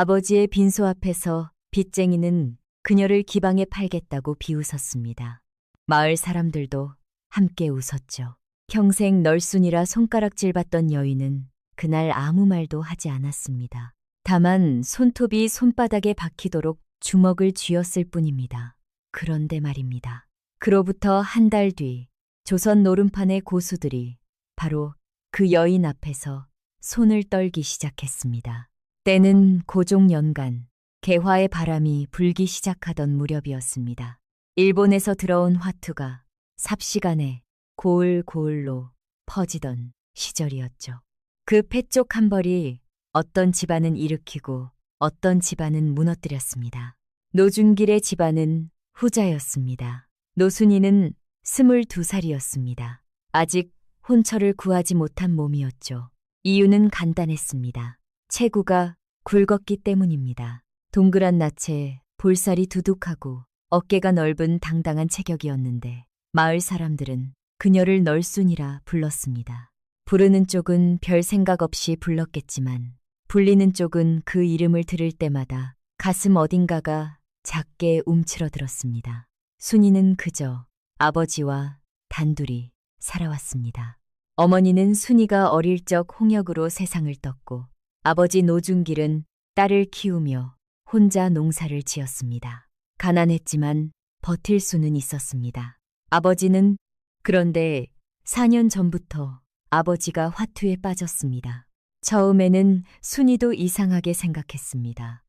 아버지의 빈소 앞에서 빚쟁이는 그녀를 기방에 팔겠다고 비웃었습니다. 마을 사람들도 함께 웃었죠. 평생 널순이라 손가락질 받던 여인은 그날 아무 말도 하지 않았습니다. 다만 손톱이 손바닥에 박히도록 주먹을 쥐었을 뿐입니다. 그런데 말입니다. 그로부터 한 달 뒤 조선 노름판의 고수들이 바로 그 여인 앞에서 손을 떨기 시작했습니다. 때는 고종연간 개화의 바람이 불기 시작하던 무렵이었습니다. 일본에서 들어온 화투가 삽시간에 고을고을로 퍼지던 시절이었죠. 그 패쪽 한 벌이 어떤 집안은 일으키고 어떤 집안은 무너뜨렸습니다. 노준길의 집안은 후자였습니다. 노순이는 22살이었습니다. 아직 혼처를 구하지 못한 몸이었죠. 이유는 간단했습니다. 체구가 굵었기 때문입니다. 동그란 낯에 볼살이 두둑하고 어깨가 넓은 당당한 체격이었는데 마을 사람들은 그녀를 널순이라 불렀습니다. 부르는 쪽은 별 생각 없이 불렀겠지만 불리는 쪽은 그 이름을 들을 때마다 가슴 어딘가가 작게 움츠러들었습니다. 순이는 그저 아버지와 단둘이 살아왔습니다. 어머니는 순이가 어릴 적 홍역으로 세상을 떴고 아버지 노준길은 딸을 키우며 혼자 농사를 지었습니다. 가난했지만 버틸 수는 있었습니다. 아버지는 그런데 4년 전부터 아버지가 화투에 빠졌습니다. 처음에는 순이도 이상하게 생각했습니다.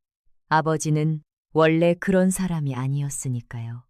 아버지는 원래 그런 사람이 아니었으니까요.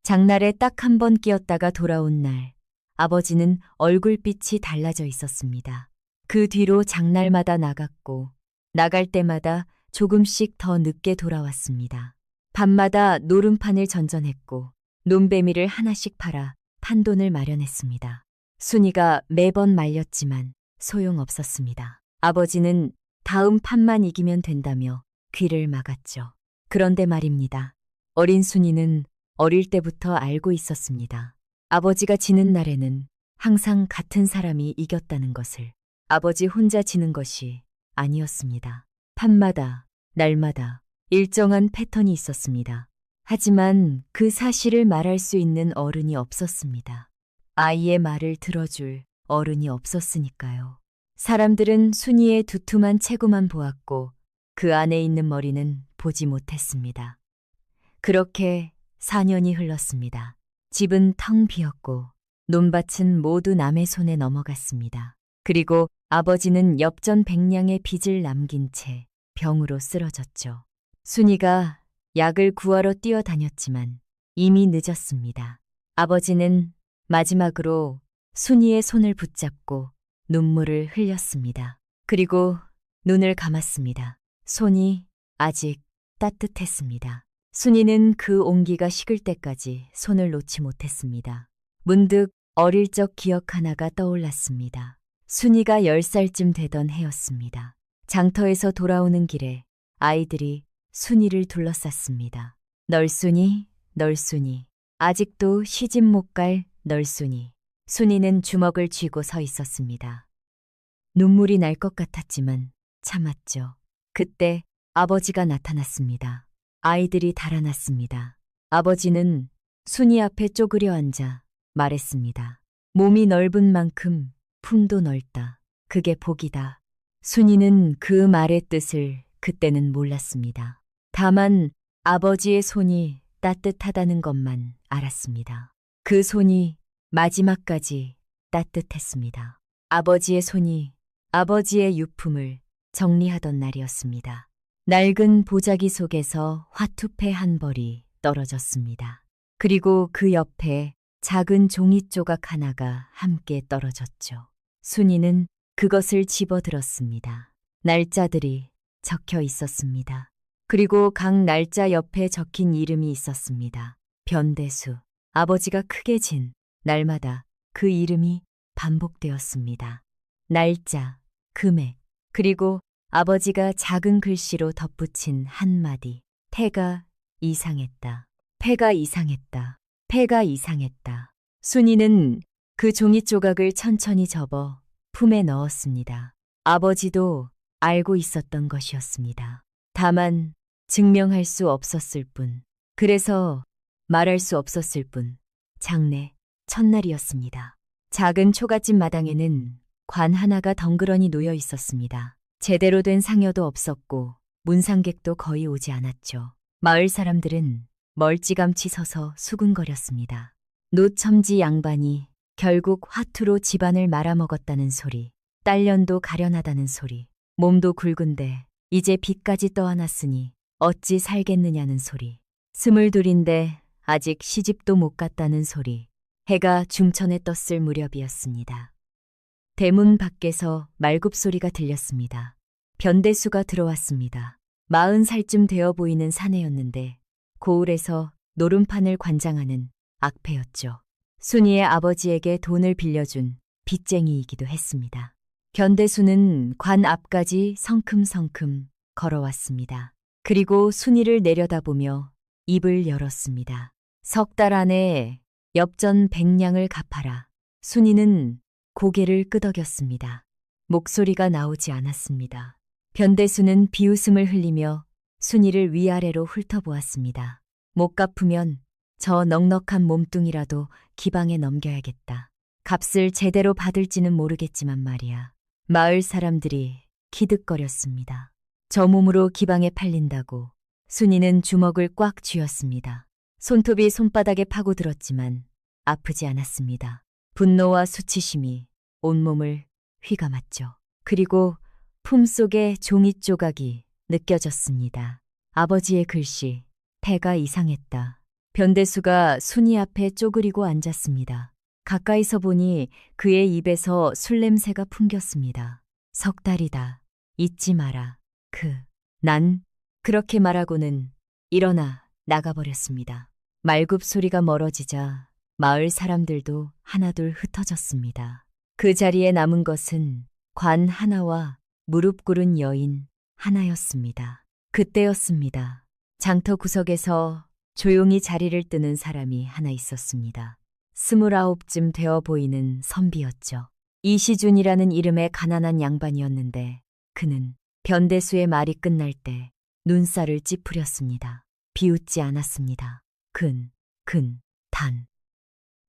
장날에 딱 한 번 끼었다가 돌아온 날, 아버지는 얼굴빛이 달라져 있었습니다. 그 뒤로 장날마다 나갔고, 나갈 때마다 조금씩 더 늦게 돌아왔습니다. 밤마다 노름판을 전전했고, 논배미를 하나씩 팔아 판돈을 마련했습니다. 순이가 매번 말렸지만 소용없었습니다. 아버지는 다음 판만 이기면 된다며 귀를 막았죠. 그런데 말입니다. 어린 순이는 어릴 때부터 알고 있었습니다. 아버지가 지는 날에는 항상 같은 사람이 이겼다는 것을. 아버지 혼자 지는 것이 아니었습니다. 판마다, 날마다 일정한 패턴이 있었습니다. 하지만 그 사실을 말할 수 있는 어른이 없었습니다. 아이의 말을 들어줄 어른이 없었으니까요. 사람들은 순이의 두툼한 체구만 보았고 그 안에 있는 머리는 보지 못했습니다. 그렇게 4년이 흘렀습니다. 집은 텅 비었고 논밭은 모두 남의 손에 넘어갔습니다. 그리고 아버지는 엽전 100냥의 빚을 남긴 채 병으로 쓰러졌죠. 순이가 약을 구하러 뛰어다녔지만 이미 늦었습니다. 아버지는 마지막으로 순이의 손을 붙잡고 눈물을 흘렸습니다. 그리고 눈을 감았습니다. 손이 아직 따뜻했습니다. 순이는 그 온기가 식을 때까지 손을 놓지 못했습니다. 문득 어릴 적 기억 하나가 떠올랐습니다. 순이가 10살쯤 되던 해였습니다. 장터에서 돌아오는 길에 아이들이 순이를 둘러쌌습니다. 널순이, 널순이, 아직도 시집 못 갈 널순이. 순이는 주먹을 쥐고 서 있었습니다. 눈물이 날 것 같았지만 참았죠. 그때 아버지가 나타났습니다. 아이들이 달아났습니다. 아버지는 순이 앞에 쪼그려 앉아 말했습니다. 몸이 넓은 만큼 품도 넓다. 그게 복이다. 순이는 그 말의 뜻을 그때는 몰랐습니다. 다만 아버지의 손이 따뜻하다는 것만 알았습니다. 그 손이 마지막까지 따뜻했습니다. 아버지의 손이 아버지의 유품을 정리하던 날이었습니다. 낡은 보자기 속에서 화투패 한 벌이 떨어졌습니다. 그리고 그 옆에 작은 종이 조각 하나가 함께 떨어졌죠. 순이는 그것을 집어들었습니다. 날짜들이 적혀 있었습니다. 그리고 각 날짜 옆에 적힌 이름이 있었습니다. 변대수. 아버지가 크게 진 날마다 그 이름이 반복되었습니다. 날짜, 금액, 그리고 아버지가 작은 글씨로 덧붙인 한마디. 패가 이상했다. 패가 이상했다. 패가 이상했다. 순이는 그 종이 조각을 천천히 접어 품에 넣었습니다. 아버지도 알고 있었던 것이었습니다. 다만 증명할 수 없었을 뿐. 그래서 말할 수 없었을 뿐. 장례 첫날이었습니다. 작은 초가집 마당에는 관 하나가 덩그러니 놓여 있었습니다. 제대로 된 상여도 없었고 문상객도 거의 오지 않았죠. 마을 사람들은 멀찌감치 서서 수군거렸습니다. 노첨지 양반이 결국 화투로 집안을 말아먹었다는 소리, 딸년도 가련하다는 소리, 몸도 굵은데 이제 빚까지 떠안았으니 어찌 살겠느냐는 소리, 22인데 아직 시집도 못 갔다는 소리, 해가 중천에 떴을 무렵이었습니다. 대문 밖에서 말굽소리가 들렸습니다. 변대수가 들어왔습니다. 40살쯤 되어 보이는 사내였는데 고을에서 노름판을 관장하는 악패였죠. 순이의 아버지에게 돈을 빌려준 빚쟁이이기도 했습니다. 변대수는 관 앞까지 성큼성큼 걸어왔습니다. 그리고 순이를 내려다보며 입을 열었습니다. 3달 안에 엽전 100냥을 갚아라. 순이는 고개를 끄덕였습니다. 목소리가 나오지 않았습니다. 변대수는 비웃음을 흘리며 순이를 위아래로 훑어보았습니다. 못 갚으면 저 넉넉한 몸뚱이라도 기방에 넘겨야겠다. 값을 제대로 받을지는 모르겠지만 말이야. 마을 사람들이 기득거렸습니다. 저 몸으로 기방에 팔린다고. 순이는 주먹을 꽉 쥐었습니다. 손톱이 손바닥에 파고들었지만 아프지 않았습니다. 분노와 수치심이 온몸을 휘감았죠. 그리고 품속에 종이 조각이 느껴졌습니다. 아버지의 글씨, 패가 이상했다. 변대수가 순이 앞에 쪼그리고 앉았습니다. 가까이서 보니 그의 입에서 술 냄새가 풍겼습니다. 3달이다. 잊지 마라. 난 그렇게 말하고는 일어나 나가버렸습니다. 말굽 소리가 멀어지자 마을 사람들도 하나둘 흩어졌습니다. 그 자리에 남은 것은 관 하나와 무릎 꿇은 여인 하나였습니다. 그때였습니다. 장터 구석에서 조용히 자리를 뜨는 사람이 하나 있었습니다. 29쯤 되어 보이는 선비였죠. 이시준이라는 이름의 가난한 양반이었는데 그는 변대수의 말이 끝날 때 눈살을 찌푸렸습니다. 비웃지 않았습니다. 단.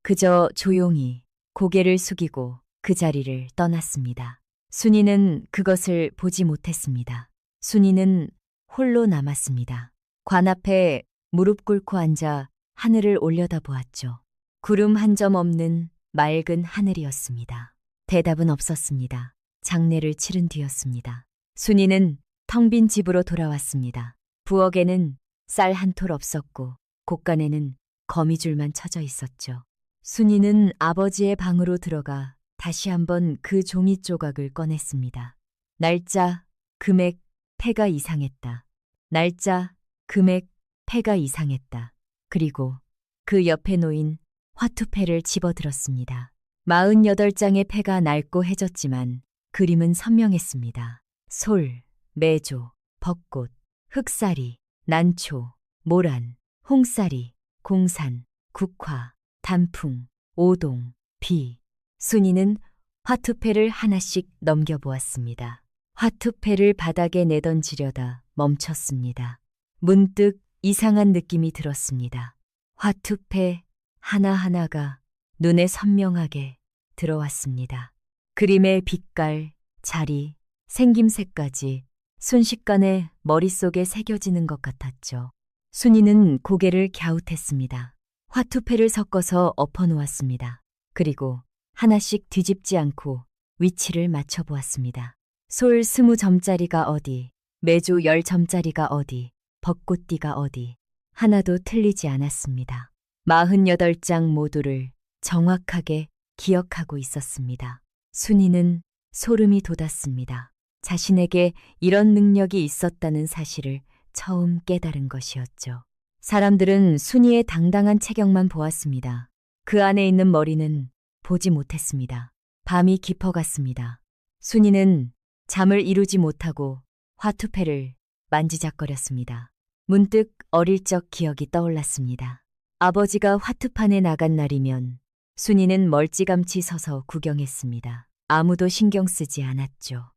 그저 조용히 고개를 숙이고 그 자리를 떠났습니다. 순이는 그것을 보지 못했습니다. 순이는 홀로 남았습니다. 관 앞에 무릎 꿇고 앉아 하늘을 올려다보았죠. 구름 한 점 없는 맑은 하늘이었습니다. 대답은 없었습니다. 장례를 치른 뒤였습니다. 순이는 텅 빈 집으로 돌아왔습니다. 부엌에는 쌀 한 톨 없었고 곳간에는 거미줄만 쳐져 있었죠. 순이는 아버지의 방으로 들어가 다시 한번 그 종이 조각을 꺼냈습니다. 날짜, 금액, 패가 이상했다. 날짜, 금액, 패가 이상했다. 그리고 그 옆에 놓인 화투패를 집어들었습니다. 48장의 패가 낡고 해졌지만 그림은 선명했습니다. 솔, 매조, 벚꽃, 흑사리, 난초, 모란, 홍사리, 공산, 국화, 단풍, 오동, 비. 순이는 화투패를 하나씩 넘겨보았습니다. 화투패를 바닥에 내던지려다 멈췄습니다. 문득 이상한 느낌이 들었습니다. 화투패 하나하나가 눈에 선명하게 들어왔습니다. 그림의 빛깔, 자리, 생김새까지 순식간에 머릿속에 새겨지는 것 같았죠. 순이는 고개를 갸웃했습니다. 화투패를 섞어서 엎어놓았습니다. 그리고 하나씩 뒤집지 않고 위치를 맞춰보았습니다. 솔 20점짜리가 어디, 매조 10점짜리가 어디, 벚꽃띠가 어디, 하나도 틀리지 않았습니다. 48장 모두를 정확하게 기억하고 있었습니다. 순이는 소름이 돋았습니다. 자신에게 이런 능력이 있었다는 사실을 처음 깨달은 것이었죠. 사람들은 순이의 당당한 체격만 보았습니다. 그 안에 있는 머리는 보지 못했습니다. 밤이 깊어갔습니다. 순이는 잠을 이루지 못하고 화투패를 만지작거렸습니다. 문득 어릴 적 기억이 떠올랐습니다. 아버지가 화투판에 나간 날이면 순이는 멀찌감치 서서 구경했습니다. 아무도 신경 쓰지 않았죠.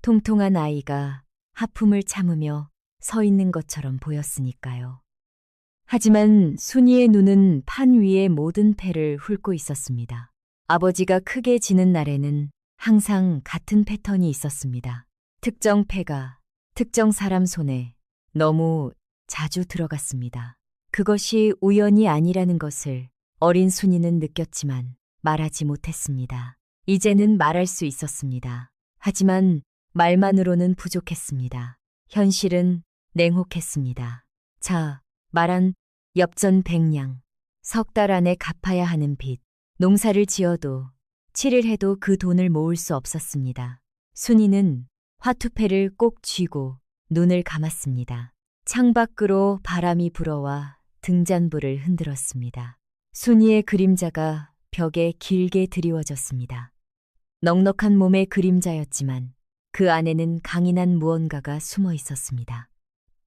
통통한 아이가 하품을 참으며 서 있는 것처럼 보였으니까요. 하지만 순이의 눈은 판 위의 모든 패를 훑고 있었습니다. 아버지가 크게 지는 날에는 항상 같은 패턴이 있었습니다. 특정 패가 특정 사람 손에 너무 자주 들어갔습니다. 그것이 우연이 아니라는 것을 어린 순이는 느꼈지만 말하지 못했습니다. 이제는 말할 수 있었습니다. 하지만 말만으로는 부족했습니다. 현실은 냉혹했습니다. 자, 말한 엽전 100냥, 석 달 안에 갚아야 하는 빚, 농사를 지어도 7일 해도 그 돈을 모을 수 없었습니다. 순이는 화투패를 꼭 쥐고 눈을 감았습니다. 창밖으로 바람이 불어와 등잔불을 흔들었습니다. 순이의 그림자가 벽에 길게 드리워졌습니다. 넉넉한 몸의 그림자였지만 그 안에는 강인한 무언가가 숨어 있었습니다.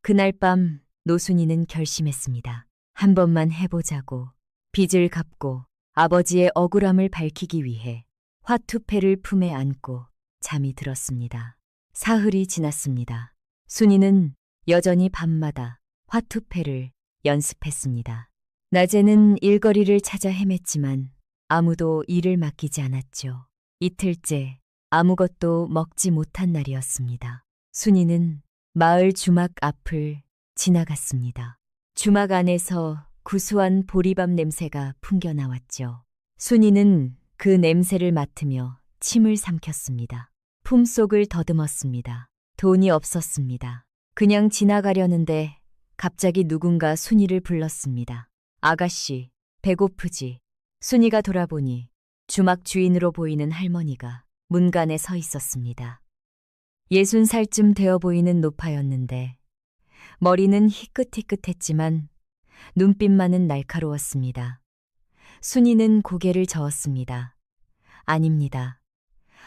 그날 밤 노순이는 결심했습니다. 한 번만 해보자고. 빚을 갚고 아버지의 억울함을 밝히기 위해 화투패를 품에 안고 잠이 들었습니다. 사흘이 지났습니다. 순이는 여전히 밤마다 화투패를 연습했습니다. 낮에는 일거리를 찾아 헤맸지만 아무도 일을 맡기지 않았죠. 이틀째 아무것도 먹지 못한 날이었습니다. 순이는 마을 주막 앞을 지나갔습니다. 주막 안에서 구수한 보리밥 냄새가 풍겨나왔죠. 순이는 그 냄새를 맡으며 침을 삼켰습니다. 품속을 더듬었습니다. 돈이 없었습니다. 그냥 지나가려는데 갑자기 누군가 순이를 불렀습니다. 아가씨, 배고프지? 순이가 돌아보니 주막 주인으로 보이는 할머니가 문간에 서 있었습니다. 60살쯤 되어 보이는 노파였는데 머리는 희끗희끗했지만 눈빛만은 날카로웠습니다. 순이는 고개를 저었습니다. 아닙니다.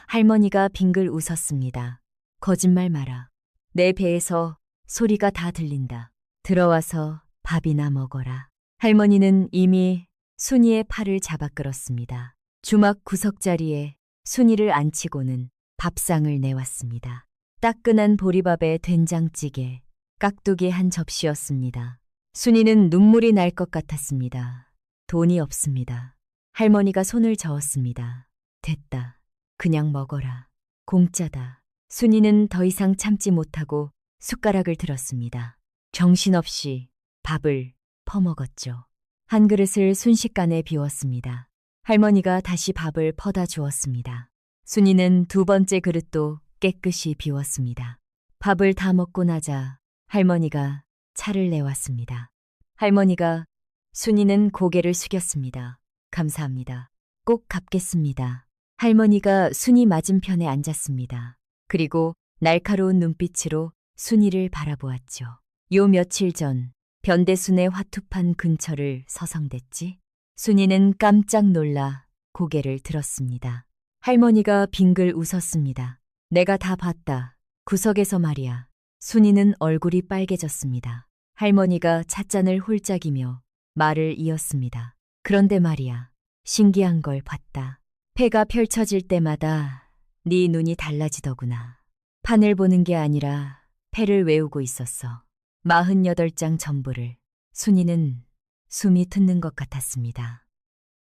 할머니가 빙글 웃었습니다. 거짓말 마라. 내 배에서 소리가 다 들린다. 들어와서 밥이나 먹어라. 할머니는 이미 순이의 팔을 잡아 끌었습니다. 주막 구석자리에 순이를 앉히고는 밥상을 내왔습니다. 따끈한 보리밥에 된장찌개, 깍두기 한 접시였습니다. 순이는 눈물이 날 것 같았습니다. 돈이 없습니다. 할머니가 손을 저었습니다. 됐다. 그냥 먹어라. 공짜다. 순이는 더 이상 참지 못하고 숟가락을 들었습니다. 정신없이 밥을 퍼먹었죠. 한 그릇을 순식간에 비웠습니다. 할머니가 다시 밥을 퍼다 주었습니다. 순이는 두 번째 그릇도 깨끗이 비웠습니다. 밥을 다 먹고 나자 할머니가 차를 내왔습니다. 할머니가 순이는 고개를 숙였습니다. 감사합니다. 꼭 갚겠습니다. 할머니가 순이 맞은편에 앉았습니다. 그리고 날카로운 눈빛으로 순이를 바라보았죠. 요 며칠 전 변대순의 화투판 근처를 서성댔지? 순이는 깜짝 놀라 고개를 들었습니다. 할머니가 빙글 웃었습니다. 내가 다 봤다. 구석에서 말이야. 순이는 얼굴이 빨개졌습니다. 할머니가 찻잔을 홀짝이며 말을 이었습니다. 그런데 말이야. 신기한 걸 봤다. 패가 펼쳐질 때마다 네 눈이 달라지더구나. 판을 보는 게 아니라 패를 외우고 있었어. 48장 전부를. 순이는 숨이 트는 것 같았습니다.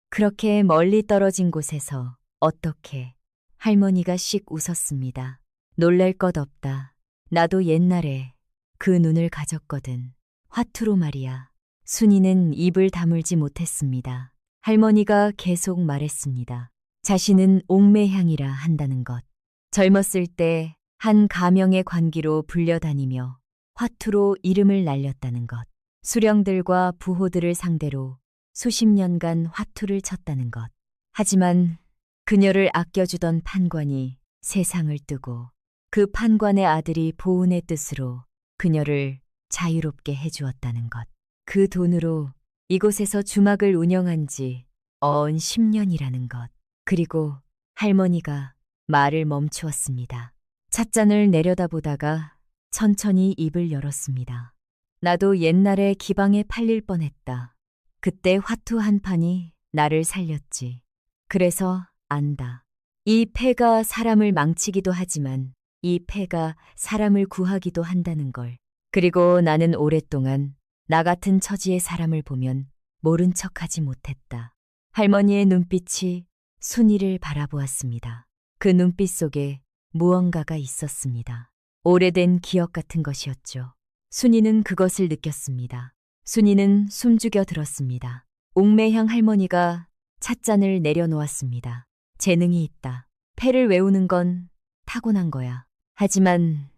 그렇게 멀리 떨어진 곳에서 어떻게 할머니가 씩 웃었습니다. 놀랄 것 없다. 나도 옛날에 그 눈을 가졌거든. 화투로 말이야. 순이는 입을 다물지 못했습니다. 할머니가 계속 말했습니다. 자신은 옥매향이라 한다는 것. 젊었을 때 한 가명의 관기로 불려다니며 화투로 이름을 날렸다는 것. 수령들과 부호들을 상대로 수십 년간 화투를 쳤다는 것. 하지만 그녀를 아껴주던 판관이 세상을 뜨고 그 판관의 아들이 보은의 뜻으로 그녀를 자유롭게 해주었다는 것. 그 돈으로 이곳에서 주막을 운영한 지 어언 10년이라는 것. 그리고 할머니가 말을 멈추었습니다. 찻잔을 내려다보다가 천천히 입을 열었습니다. 나도 옛날에 기방에 팔릴 뻔했다. 그때 화투 한 판이 나를 살렸지. 그래서 안다. 이 패가 사람을 망치기도 하지만 이 패가 사람을 구하기도 한다는 걸. 그리고 나는 오랫동안 나 같은 처지의 사람을 보면 모른 척하지 못했다. 할머니의 눈빛이 순이를 바라보았습니다. 그 눈빛 속에 무언가가 있었습니다. 오래된 기억 같은 것이었죠. 순이는 그것을 느꼈습니다. 순이는 숨죽여 들었습니다. 옥매향 할머니가 찻잔을 내려놓았습니다. 재능이 있다. 패를 외우는 건 타고난 거야. 하지만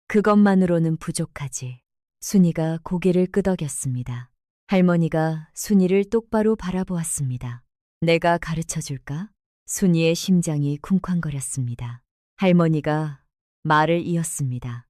그것만으로는 부족하지. 순이가 고개를 끄덕였습니다. 할머니가 순이를 똑바로 바라보았습니다. 내가 가르쳐 줄까? 순이의 심장이 쿵쾅거렸습니다. 할머니가 말을 이었습니다.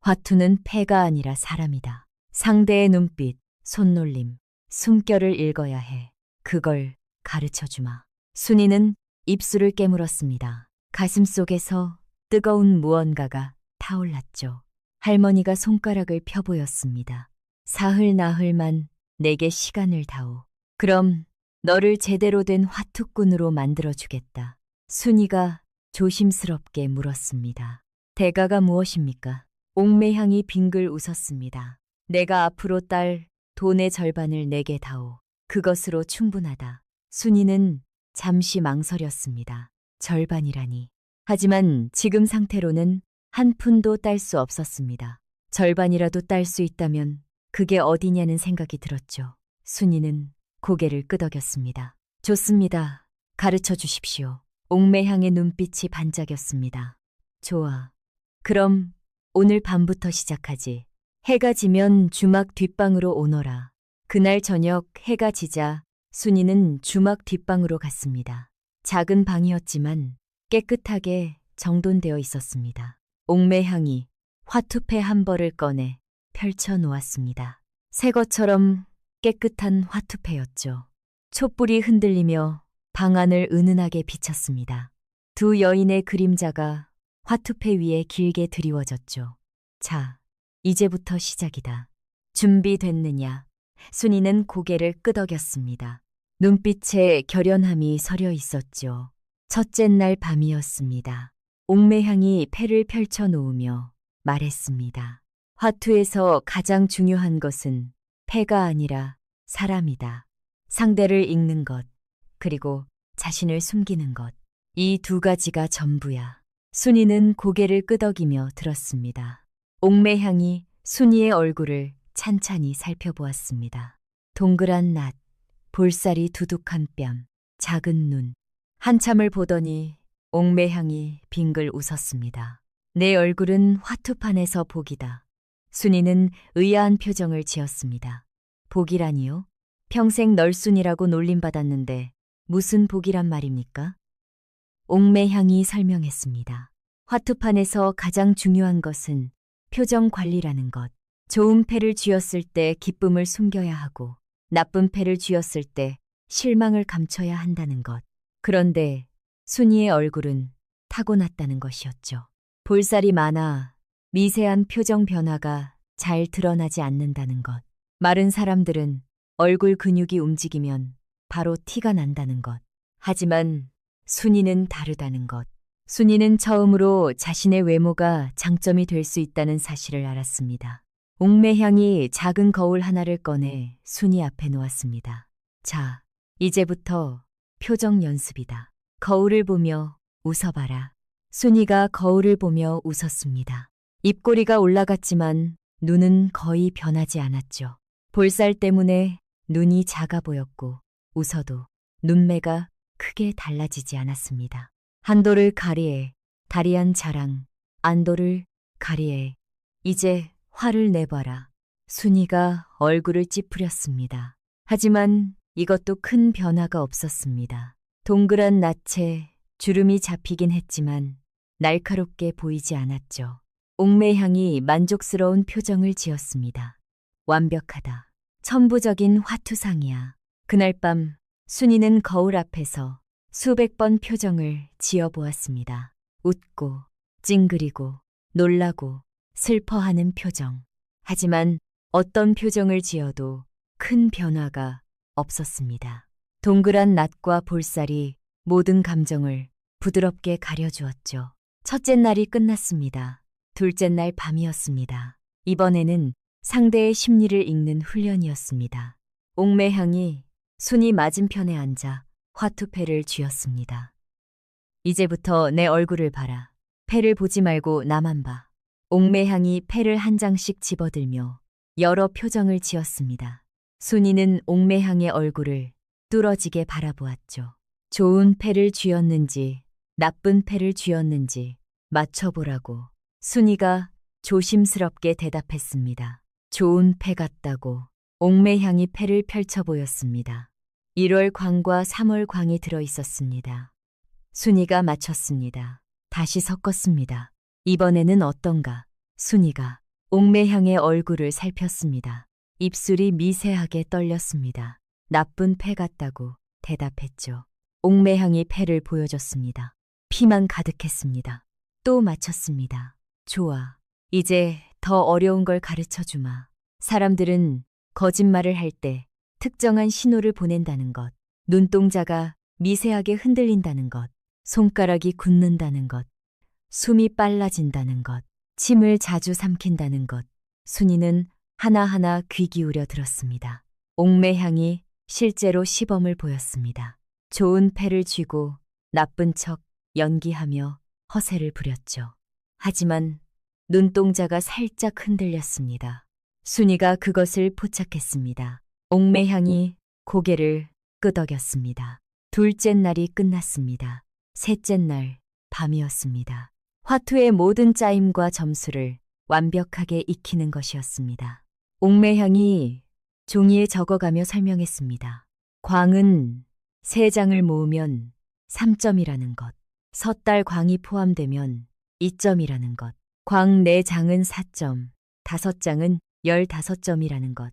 화투는 패가 아니라 사람이다. 상대의 눈빛, 손놀림, 숨결을 읽어야 해. 그걸 가르쳐 주마. 순이는 입술을 깨물었습니다. 가슴 속에서 뜨거운 무언가가 타올랐죠. 할머니가 손가락을 펴보였습니다. 사흘나흘만 내게 시간을 다오. 그럼 너를 제대로 된 화투꾼으로 만들어주겠다. 순이가 조심스럽게 물었습니다. 대가가 무엇입니까? 옥매향이 빙글 웃었습니다. 내가 앞으로 딸 돈의 절반을 내게 다오. 그것으로 충분하다. 순이는 잠시 망설였습니다. 절반이라니. 하지만 지금 상태로는 한 푼도 딸 수 없었습니다. 절반이라도 딸 수 있다면 그게 어디냐는 생각이 들었죠. 순이는 고개를 끄덕였습니다. 좋습니다. 가르쳐 주십시오. 옥매향의 눈빛이 반짝였습니다. 좋아. 그럼 오늘 밤부터 시작하지. 해가 지면 주막 뒷방으로 오너라. 그날 저녁 해가 지자 순이는 주막 뒷방으로 갔습니다. 작은 방이었지만 깨끗하게 정돈되어 있었습니다. 옥매향이 화투패 한 벌을 꺼내 펼쳐 놓았습니다. 새 것처럼 깨끗한 화투패였죠. 촛불이 흔들리며 방 안을 은은하게 비쳤습니다. 두 여인의 그림자가 화투패 위에 길게 드리워졌죠. 자, 이제부터 시작이다. 준비됐느냐? 순이는 고개를 끄덕였습니다. 눈빛에 결연함이 서려 있었죠. 첫째 날 밤이었습니다. 옥매향이 패를 펼쳐 놓으며 말했습니다. 화투에서 가장 중요한 것은 패가 아니라 사람이다. 상대를 읽는 것, 그리고 자신을 숨기는 것. 이 두 가지가 전부야. 순이는 고개를 끄덕이며 들었습니다. 옥매향이 순이의 얼굴을 찬찬히 살펴보았습니다. 동그란 낯, 볼살이 두둑한 뺨, 작은 눈. 한참을 보더니 옥매향이 빙글 웃었습니다. 내 얼굴은 화투판에서 복이다. 순이는 의아한 표정을 지었습니다. 복이라니요? 평생 널순이라고 놀림받았는데 무슨 복이란 말입니까? 옥매향이 설명했습니다. 화투판에서 가장 중요한 것은 표정 관리라는 것. 좋은 패를 쥐었을 때 기쁨을 숨겨야 하고 나쁜 패를 쥐었을 때 실망을 감춰야 한다는 것. 그런데 순이의 얼굴은 타고났다는 것이었죠. 볼살이 많아 미세한 표정 변화가 잘 드러나지 않는다는 것. 마른 사람들은 얼굴 근육이 움직이면 바로 티가 난다는 것. 하지만 순이는 다르다는 것. 순이는 처음으로 자신의 외모가 장점이 될 수 있다는 사실을 알았습니다. 옥매향이 작은 거울 하나를 꺼내 순이 앞에 놓았습니다. 자, 이제부터 표정 연습이다. 거울을 보며 웃어봐라. 순이가 거울을 보며 웃었습니다. 입꼬리가 올라갔지만 눈은 거의 변하지 않았죠. 볼살 때문에 눈이 작아 보였고 웃어도 눈매가 크게 달라지지 않았습니다. 한도를 가리에, 다리한 자랑, 안도를 가리에, 이제 화를 내봐라. 순이가 얼굴을 찌푸렸습니다. 하지만 이것도 큰 변화가 없었습니다. 동그란 낯에 주름이 잡히긴 했지만 날카롭게 보이지 않았죠. 옥매향이 만족스러운 표정을 지었습니다. 완벽하다. 천부적인 화투상이야. 그날 밤 순이는 거울 앞에서 수백 번 표정을 지어보았습니다. 웃고, 찡그리고, 놀라고, 슬퍼하는 표정. 하지만 어떤 표정을 지어도 큰 변화가 없었습니다. 동그란 낯과 볼살이 모든 감정을 부드럽게 가려주었죠. 첫째 날이 끝났습니다. 둘째 날 밤이었습니다. 이번에는 상대의 심리를 읽는 훈련이었습니다. 옥매향이 순이 맞은편에 앉아 화투패를 쥐었습니다. 이제부터 내 얼굴을 봐라. 패를 보지 말고 나만 봐. 옥매향이 패를 한 장씩 집어들며 여러 표정을 지었습니다. 순이는 옥매향의 얼굴을 뚫어지게 바라보았죠. 좋은 패를 쥐었는지 나쁜 패를 쥐었는지 맞춰보라고 순이가 조심스럽게 대답했습니다. 좋은 패 같다고 옥매향이 패를 펼쳐 보였습니다. 1월 광과 3월 광이 들어있었습니다. 순이가 맞췄습니다. 다시 섞었습니다. 이번에는 어떤가? 순이가 옥매향의 얼굴을 살폈습니다. 입술이 미세하게 떨렸습니다. 나쁜 패 같다고 대답했죠. 옥매향이 패를 보여줬습니다. 피만 가득했습니다. 또 맞췄습니다. 좋아. 이제 더 어려운 걸 가르쳐 주마. 사람들은 거짓말을 할 때 특정한 신호를 보낸다는 것, 눈동자가 미세하게 흔들린다는 것, 손가락이 굳는다는 것, 숨이 빨라진다는 것, 침을 자주 삼킨다는 것. 순이는 하나하나 귀 기울여 들었습니다. 옥매향이 실제로 시범을 보였습니다. 좋은 패를 쥐고 나쁜 척 연기하며 허세를 부렸죠. 하지만 눈동자가 살짝 흔들렸습니다. 순이가 그것을 포착했습니다. 옥매향이 고개를 끄덕였습니다. 둘째 날이 끝났습니다. 셋째 날 밤이었습니다. 화투의 모든 짜임과 점수를 완벽하게 익히는 것이었습니다. 옥매향이 종이에 적어가며 설명했습니다. 광은 3장을 모으면 3점이라는 것, 섣달 광이 포함되면 2점이라는 것, 광 4장은 4점, 5장은 15점이라는 것,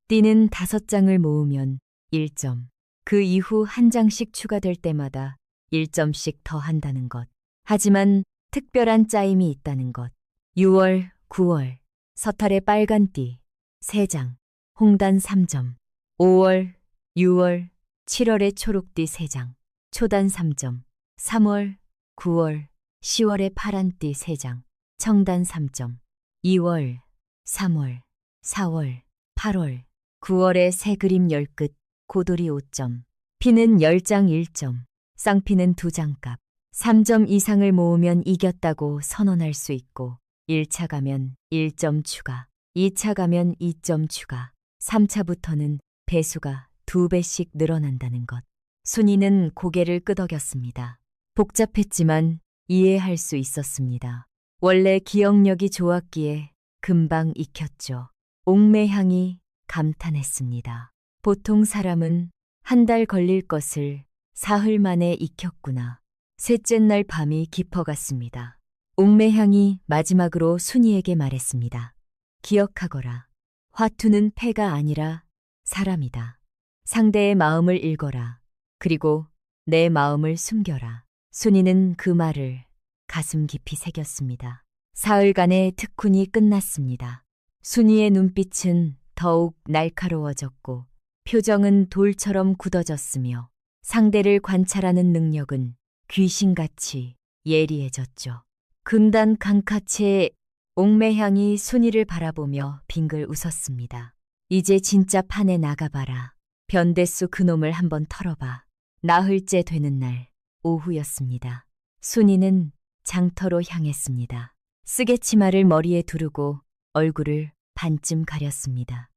띠는 5장을 모으면 1점, 그 이후 한 장씩 추가될 때마다 1점씩 더 한다는 것. 하지만 특별한 짜임이 있다는 것. 6월, 9월, 서탈의 빨간 띠 3장, 홍단 3점, 5월, 6월, 7월의 초록띠 3장, 초단 3점, 3월, 9월, 10월의 파란띠 3장, 청단 3점, 2월, 3월, 4월, 8월, 9월의 새 그림 10끝, 고돌이 5점, 피는 10장 1점, 쌍피는 2장값, 3점 이상을 모으면 이겼다고 선언할 수 있고 1차 가면 1점 추가, 2차 가면 2점 추가, 3차부터는 배수가 2배씩 늘어난다는 것. 순이는 고개를 끄덕였습니다. 복잡했지만 이해할 수 있었습니다. 원래 기억력이 좋았기에 금방 익혔죠. 옥매향이 감탄했습니다. 보통 사람은 한 달 걸릴 것을 사흘 만에 익혔구나. 셋째 날 밤이 깊어갔습니다. 옥매향이 마지막으로 순이에게 말했습니다. 기억하거라. 화투는 패가 아니라 사람이다. 상대의 마음을 읽어라. 그리고 내 마음을 숨겨라. 순이는 그 말을 가슴 깊이 새겼습니다. 사흘간의 특훈이 끝났습니다. 순이의 눈빛은 더욱 날카로워졌고 표정은 돌처럼 굳어졌으며 상대를 관찰하는 능력은 귀신같이 예리해졌죠. 금단 강카체의 옥매향이 순이를 바라보며 빙글 웃었습니다. 이제 진짜 판에 나가봐라. 변대수 그놈을 한번 털어봐. 나흘째 되는 날 오후였습니다. 순이는 장터로 향했습니다. 쓰개치마를 머리에 두르고 얼굴을 반쯤 가렸습니다.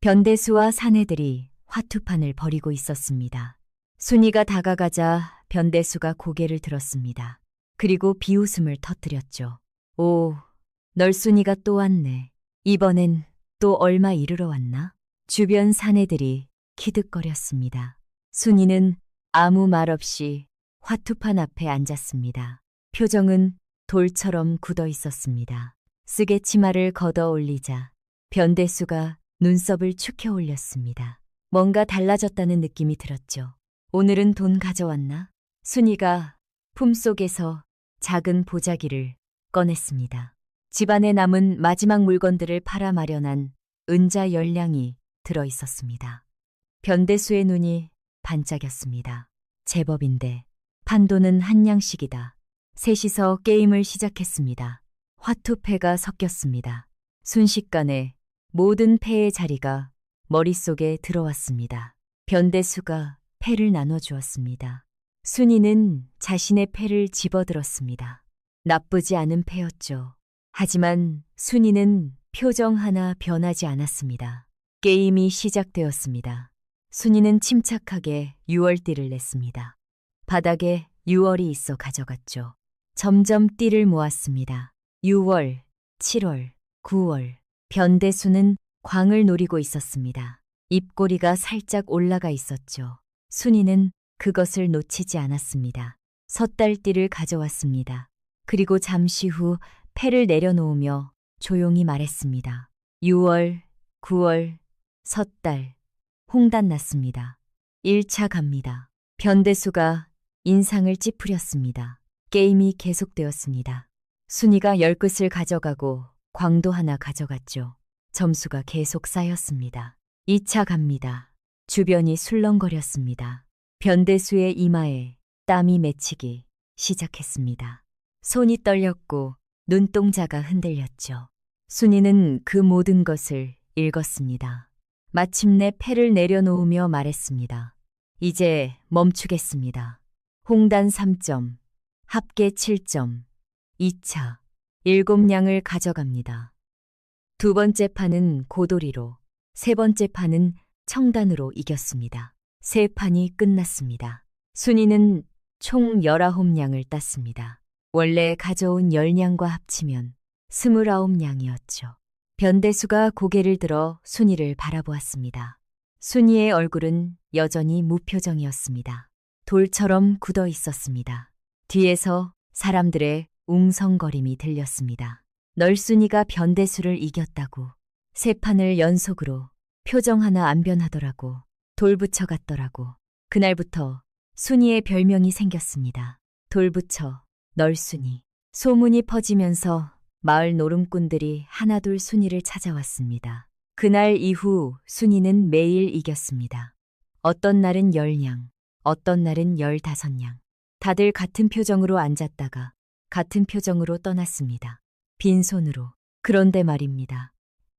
변대수와 사내들이 화투판을 벌이고 있었습니다. 순이가 다가가자 변대수가 고개를 들었습니다. 그리고 비웃음을 터뜨렸죠. 오, 널순이가 또 왔네. 이번엔 또 얼마 이르러 왔나? 주변 사내들이 키득거렸습니다. 순이는 아무 말 없이 화투판 앞에 앉았습니다. 표정은 돌처럼 굳어 있었습니다. 쓰개치마를 걷어 올리자 변대수가 눈썹을 축혀 올렸습니다. 뭔가 달라졌다는 느낌이 들었죠. 오늘은 돈 가져왔나? 순이가 품속에서 작은 보자기를 꺼냈습니다. 집안에 남은 마지막 물건들을 팔아 마련한 은자 10량이 들어 있었습니다. 변대수의 눈이 반짝였습니다. 제법인데 판도는 한 량씩이다. 셋이서 게임을 시작했습니다. 화투패가 섞였습니다. 순식간에 모든 패의 자리가 머릿속에 들어왔습니다. 변대수가 패를 나눠주었습니다. 순이는 자신의 패를 집어들었습니다. 나쁘지 않은 패였죠. 하지만 순이는 표정 하나 변하지 않았습니다. 게임이 시작되었습니다. 순이는 침착하게 유월띠를 냈습니다. 바닥에 유월이 있어 가져갔죠. 점점 띠를 모았습니다. 6월, 7월, 9월. 변대수는 광을 노리고 있었습니다. 입꼬리가 살짝 올라가 있었죠. 순이는 그것을 놓치지 않았습니다. 섣달띠를 가져왔습니다. 그리고 잠시 후 패를 내려놓으며 조용히 말했습니다. 6월, 9월, 섣달, 홍단 났습니다. 1차 갑니다. 변대수가 인상을 찌푸렸습니다. 게임이 계속되었습니다. 순이가 10끝을 가져가고 광도 하나 가져갔죠. 점수가 계속 쌓였습니다. 2차 갑니다. 주변이 술렁거렸습니다. 변대수의 이마에 땀이 맺히기 시작했습니다. 손이 떨렸고 눈동자가 흔들렸죠. 순이는 그 모든 것을 읽었습니다. 마침내 패를 내려놓으며 말했습니다. 이제 멈추겠습니다. 홍단 3점, 합계 7점, 2차 7냥을 가져갑니다. 두 번째 판은 고돌이로, 세 번째 판은 청단으로 이겼습니다. 세 판이 끝났습니다. 순이는 총 19냥을 땄습니다. 원래 가져온 10냥과 합치면 29냥이었죠. 변대수가 고개를 들어 순이를 바라보았습니다. 순이의 얼굴은 여전히 무표정이었습니다. 돌처럼 굳어 있었습니다. 뒤에서 사람들의 웅성거림이 들렸습니다. 널순이가 변대수를 이겼다고, 세 판을 연속으로 표정 하나 안 변하더라고, 돌부처 같더라고. 그날부터 순이의 별명이 생겼습니다. 돌부처, 널순이. 소문이 퍼지면서 마을 노름꾼들이 하나둘 순이를 찾아왔습니다. 그날 이후 순이는 매일 이겼습니다. 어떤 날은 10냥, 어떤 날은 15냥. 다들 같은 표정으로 앉았다가 같은 표정으로 떠났습니다. 빈손으로. 그런데 말입니다.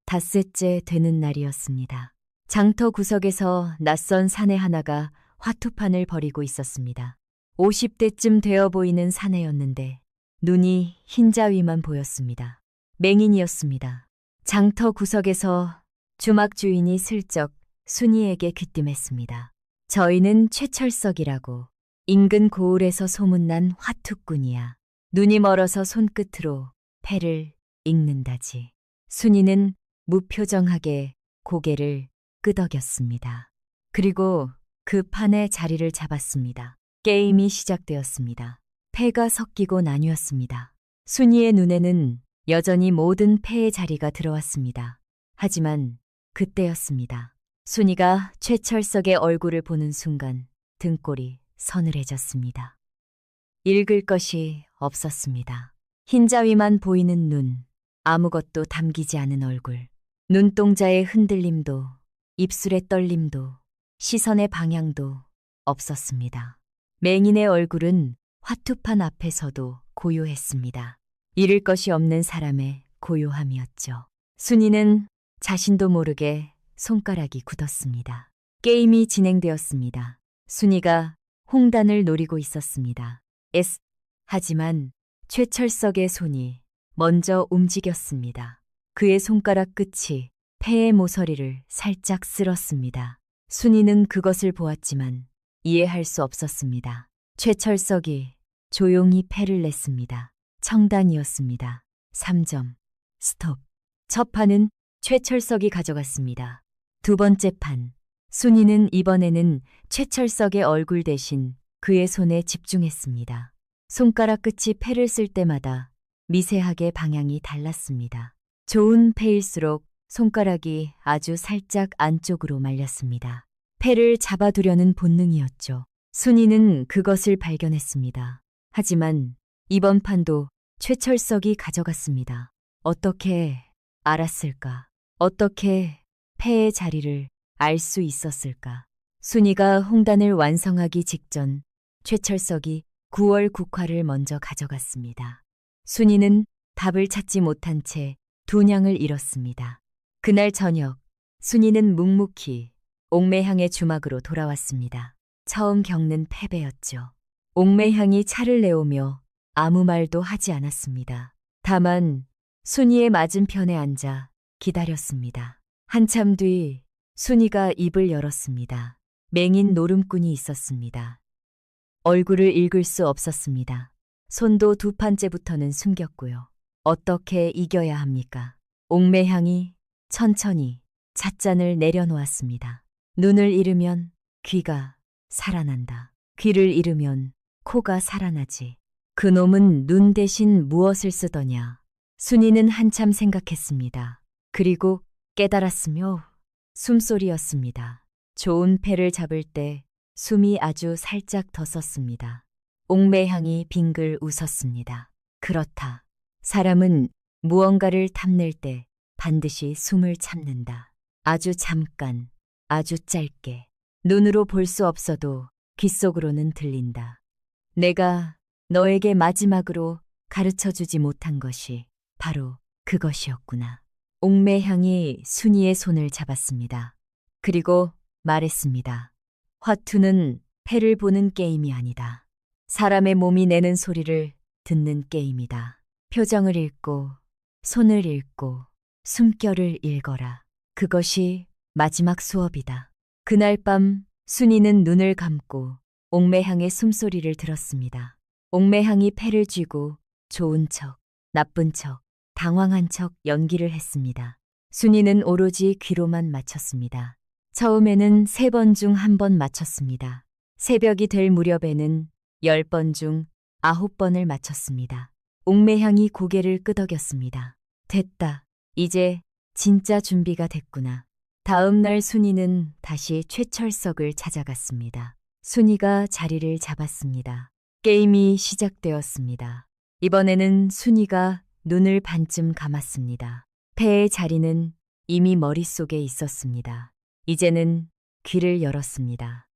닷새째 되는 날이었습니다. 장터 구석에서 낯선 사내 하나가 화투판을 벌이고 있었습니다. 50대쯤 되어 보이는 사내였는데 눈이 흰자위만 보였습니다. 맹인이었습니다. 장터 구석에서 주막 주인이 슬쩍 순이에게 귀띔했습니다. 저희는 최철석이라고, 인근 고을에서 소문난 화투꾼이야. 눈이 멀어서 손끝으로 패를 읽는다지. 순이는 무표정하게 고개를 끄덕였습니다. 그리고 그 판에 자리를 잡았습니다. 게임이 시작되었습니다. 패가 섞이고 나뉘었습니다. 순이의 눈에는 여전히 모든 패의 자리가 들어왔습니다. 하지만 그때였습니다. 순이가 최철석의 얼굴을 보는 순간 등골이 서늘해졌습니다. 읽을 것이 없었습니다. 흰자위만 보이는 눈, 아무것도 담기지 않은 얼굴, 눈동자의 흔들림도, 입술의 떨림도, 시선의 방향도 없었습니다. 맹인의 얼굴은 화투판 앞에서도 고요했습니다. 잃을 것이 없는 사람의 고요함이었죠. 순이는 자신도 모르게 손가락이 굳었습니다. 게임이 진행되었습니다. 순이가 홍단을 노리고 있었습니다. 하지만 최철석의 손이 먼저 움직였습니다. 그의 손가락 끝이 패의 모서리를 살짝 쓸었습니다. 순이는 그것을 보았지만 이해할 수 없었습니다. 최철석이 조용히 패를 냈습니다. 청단이었습니다. 3점. 스톱. 첫 판은 최철석이 가져갔습니다. 두 번째 판. 순이는 이번에는 최철석의 얼굴 대신 그의 손에 집중했습니다. 손가락 끝이 패를 쓸 때마다 미세하게 방향이 달랐습니다. 좋은 패일수록 손가락이 아주 살짝 안쪽으로 말렸습니다. 패를 잡아두려는 본능이었죠. 순이는 그것을 발견했습니다. 하지만 이번 판도 최철석이 가져갔습니다. 어떻게 알았을까? 어떻게 패의 자리를 알 수 있었을까? 순이가 홍단을 완성하기 직전 최철석이 9월 국화를 먼저 가져갔습니다. 순이는 답을 찾지 못한 채 두 냥을 잃었습니다. 그날 저녁 순이는 묵묵히 옥매향의 주막으로 돌아왔습니다. 처음 겪는 패배였죠. 옥매향이 차를 내오며 아무 말도 하지 않았습니다. 다만 순이의 맞은편에 앉아 기다렸습니다. 한참 뒤 순이가 입을 열었습니다. 맹인 노름꾼이 있었습니다. 얼굴을 읽을 수 없었습니다. 손도 두 판째부터는 숨겼고요. 어떻게 이겨야 합니까? 옥매향이 천천히 찻잔을 내려놓았습니다. 눈을 잃으면 귀가 살아난다. 귀를 잃으면 코가 살아나지. 그놈은 눈 대신 무엇을 쓰더냐. 순이는 한참 생각했습니다. 그리고 깨달았으며 숨소리였습니다. 좋은 패를 잡을 때 숨이 아주 살짝 더 썼습니다. 옥매향이 빙글 웃었습니다. 그렇다. 사람은 무언가를 탐낼 때 반드시 숨을 참는다. 아주 잠깐, 아주 짧게. 눈으로 볼 수 없어도 귓속으로는 들린다. 내가 너에게 마지막으로 가르쳐주지 못한 것이 바로 그것이었구나. 옥매향이 순이의 손을 잡았습니다. 그리고 말했습니다. 화투는 패를 보는 게임이 아니다. 사람의 몸이 내는 소리를 듣는 게임이다. 표정을 읽고 손을 읽고 숨결을 읽어라. 그것이 마지막 수업이다. 그날 밤 순이는 눈을 감고 옥매향의 숨소리를 들었습니다. 옥매향이 패를 쥐고 좋은 척, 나쁜 척, 당황한 척 연기를 했습니다. 순이는 오로지 귀로만 맞췄습니다. 처음에는 3번 중 1번 맞췄습니다. 새벽이 될 무렵에는 10번 중 9번을 맞췄습니다. 옥매향이 고개를 끄덕였습니다. 됐다. 이제 진짜 준비가 됐구나. 다음 날 순이는 다시 최철석을 찾아갔습니다. 순이가 자리를 잡았습니다. 게임이 시작되었습니다. 이번에는 순이가 눈을 반쯤 감았습니다. 패의 자리는 이미 머릿속에 있었습니다. 이제는 귀를 열었습니다.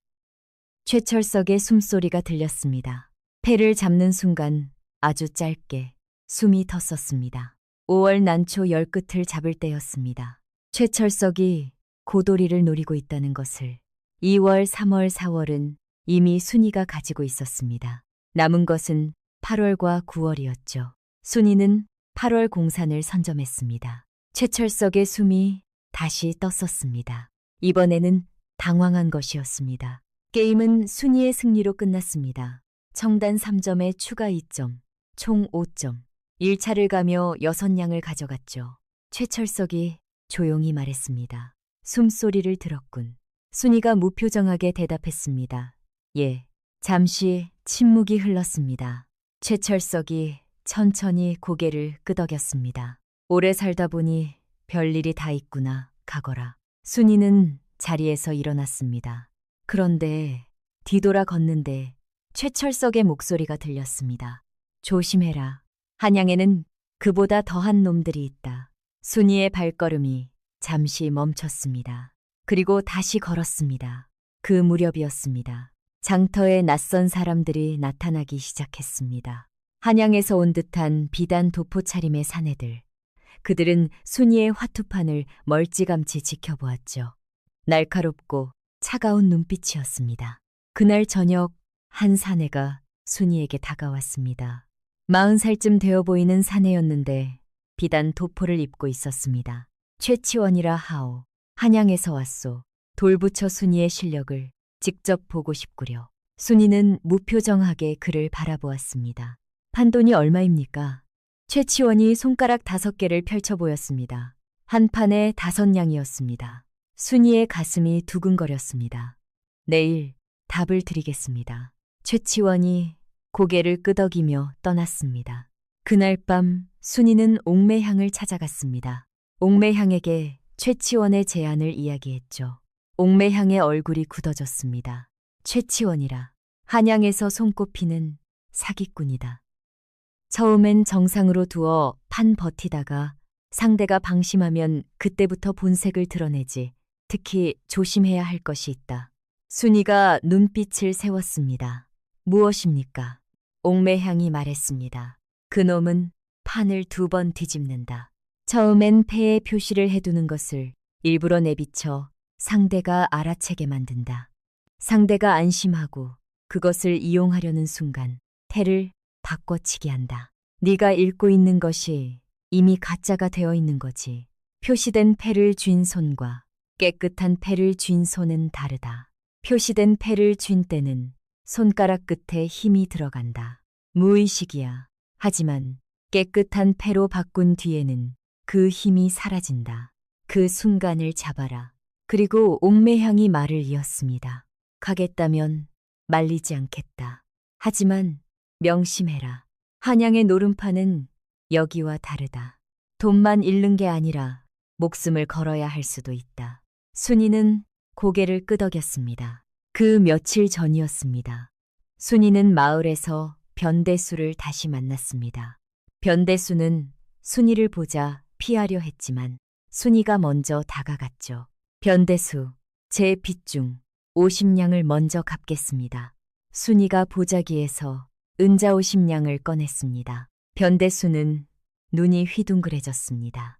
최철석의 숨소리가 들렸습니다. 패를 잡는 순간 아주 짧게 숨이 텄었습니다. 5월 난초 10끝을 잡을 때였습니다. 최철석이 고도리를 노리고 있다는 것을 2월, 3월, 4월은 이미 순이가 가지고 있었습니다. 남은 것은 8월과 9월이었죠. 순이는 8월 공산을 선점했습니다. 최철석의 숨이 다시 떴었습니다. 이번에는 당황한 것이었습니다. 게임은 순이의 승리로 끝났습니다. 청단 3점에 추가 2점, 총 5점. 1차를 가며 6냥을 가져갔죠. 최철석이 조용히 말했습니다. 숨소리를 들었군. 순이가 무표정하게 대답했습니다. 예. 잠시 침묵이 흘렀습니다. 최철석이 천천히 고개를 끄덕였습니다. 오래 살다 보니 별일이 다 있구나, 가거라. 순이는 자리에서 일어났습니다. 그런데 뒤돌아 걷는데 최철석의 목소리가 들렸습니다. 조심해라. 한양에는 그보다 더한 놈들이 있다. 순이의 발걸음이 잠시 멈췄습니다. 그리고 다시 걸었습니다. 그 무렵이었습니다. 장터에 낯선 사람들이 나타나기 시작했습니다. 한양에서 온 듯한 비단 도포 차림의 사내들. 그들은 순이의 화투판을 멀찌감치 지켜보았죠. 날카롭고 차가운 눈빛이었습니다. 그날 저녁 한 사내가 순이에게 다가왔습니다. 40살쯤 되어 보이는 사내였는데 비단 도포를 입고 있었습니다. 최치원이라 하오. 한양에서 왔소. 돌부처 순이의 실력을 직접 보고 싶구려. 순이는 무표정하게 그를 바라보았습니다. 판돈이 얼마입니까? 최치원이 손가락 5개를 펼쳐 보였습니다. 한 판에 5냥이었습니다. 순이의 가슴이 두근거렸습니다. 내일 답을 드리겠습니다. 최치원이 고개를 끄덕이며 떠났습니다. 그날 밤 순이는 옥매향을 찾아갔습니다. 옥매향에게 최치원의 제안을 이야기했죠. 옥매향의 얼굴이 굳어졌습니다. 최치원이라. 한양에서 손꼽히는 사기꾼이다. 처음엔 정상으로 두어 판 버티다가 상대가 방심하면 그때부터 본색을 드러내지. 특히 조심해야 할 것이 있다. 순이가 눈빛을 세웠습니다. 무엇입니까? 옥매향이 말했습니다. 그놈은 판을 2번 뒤집는다. 처음엔 패에 표시를 해두는 것을 일부러 내비쳐 상대가 알아채게 만든다. 상대가 안심하고 그것을 이용하려는 순간 패를 바꿔치기 한다. 네가 읽고 있는 것이 이미 가짜가 되어 있는 거지. 표시된 패를 쥔 손과 깨끗한 패를 쥔 손은 다르다. 표시된 패를 쥔 때는 손가락 끝에 힘이 들어간다. 무의식이야. 하지만 깨끗한 패로 바꾼 뒤에는 그 힘이 사라진다. 그 순간을 잡아라. 그리고 옥매향이 말을 이었습니다. 가겠다면 말리지 않겠다. 하지만 명심해라. 한양의 노름판은 여기와 다르다. 돈만 잃는 게 아니라 목숨을 걸어야 할 수도 있다. 순이는 고개를 끄덕였습니다. 그 며칠 전이었습니다. 순이는 마을에서 변대수를 다시 만났습니다. 변대수는 순이를 보자 피하려 했지만 순이가 먼저 다가갔죠. 변대수, 제 빚 중 50냥을 먼저 갚겠습니다. 순이가 보자기에서 은자 50냥을 꺼냈습니다. 변대수는 눈이 휘둥그레졌습니다.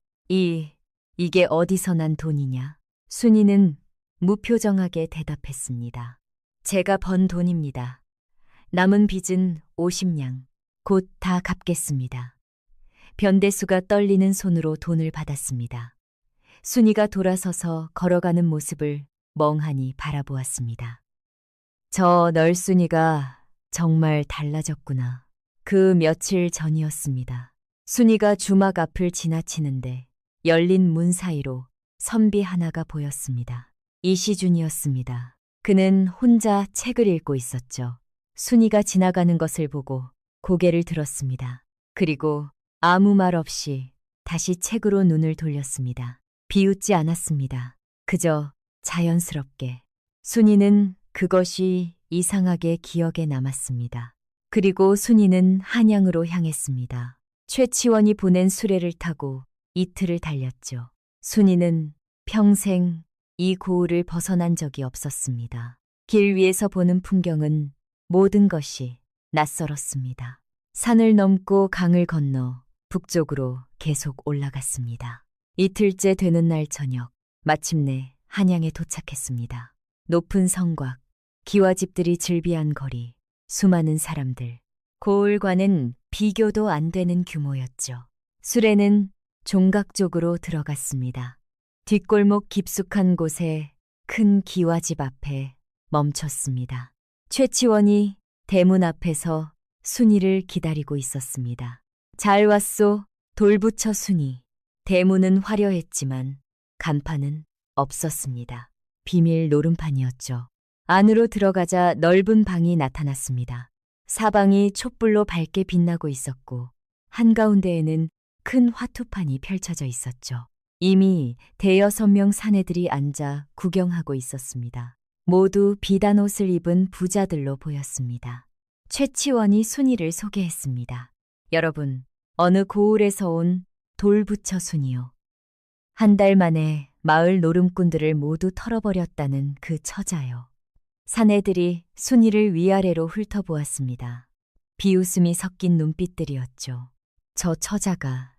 이게 어디서 난 돈이냐? 순이는 무표정하게 대답했습니다. 제가 번 돈입니다. 남은 빚은 50냥. 곧 다 갚겠습니다. 변대수가 떨리는 손으로 돈을 받았습니다. 순이가 돌아서서 걸어가는 모습을 멍하니 바라보았습니다. 저 널순이가 정말 달라졌구나. 그 며칠 전이었습니다. 순이가 주막 앞을 지나치는데 열린 문 사이로 선비 하나가 보였습니다. 이시준이었습니다. 그는 혼자 책을 읽고 있었죠. 순이가 지나가는 것을 보고 고개를 들었습니다. 그리고 아무 말 없이 다시 책으로 눈을 돌렸습니다. 비웃지 않았습니다. 그저 자연스럽게. 순이는 그것이 이상하게 기억에 남았습니다. 그리고 순이는 한양으로 향했습니다. 최치원이 보낸 수레를 타고 이틀을 달렸죠. 순이는 평생 이 고을을 벗어난 적이 없었습니다. 길 위에서 보는 풍경은 모든 것이 낯설었습니다. 산을 넘고 강을 건너 북쪽으로 계속 올라갔습니다. 이틀째 되는 날 저녁, 마침내 한양에 도착했습니다. 높은 성곽, 기와집들이 즐비한 거리, 수많은 사람들. 고을과는 비교도 안 되는 규모였죠. 수레는 종각 쪽으로 들어갔습니다. 뒷골목 깊숙한 곳에 큰 기와집 앞에 멈췄습니다. 최치원이 대문 앞에서 순이를 기다리고 있었습니다. 잘 왔소, 돌부처 순이. 대문은 화려했지만 간판은 없었습니다. 비밀 노름판이었죠. 안으로 들어가자 넓은 방이 나타났습니다. 사방이 촛불로 밝게 빛나고 있었고 한가운데에는 큰 화투판이 펼쳐져 있었죠. 이미 대여섯 명 사내들이 앉아 구경하고 있었습니다. 모두 비단 옷을 입은 부자들로 보였습니다. 최치원이 순이를 소개했습니다. 여러분, 어느 고을에서 온 돌부처 순이요. 한 달 만에 마을 노름꾼들을 모두 털어버렸다는 그 처자요. 사내들이 순이를 위아래로 훑어보았습니다. 비웃음이 섞인 눈빛들이었죠. 저 처자가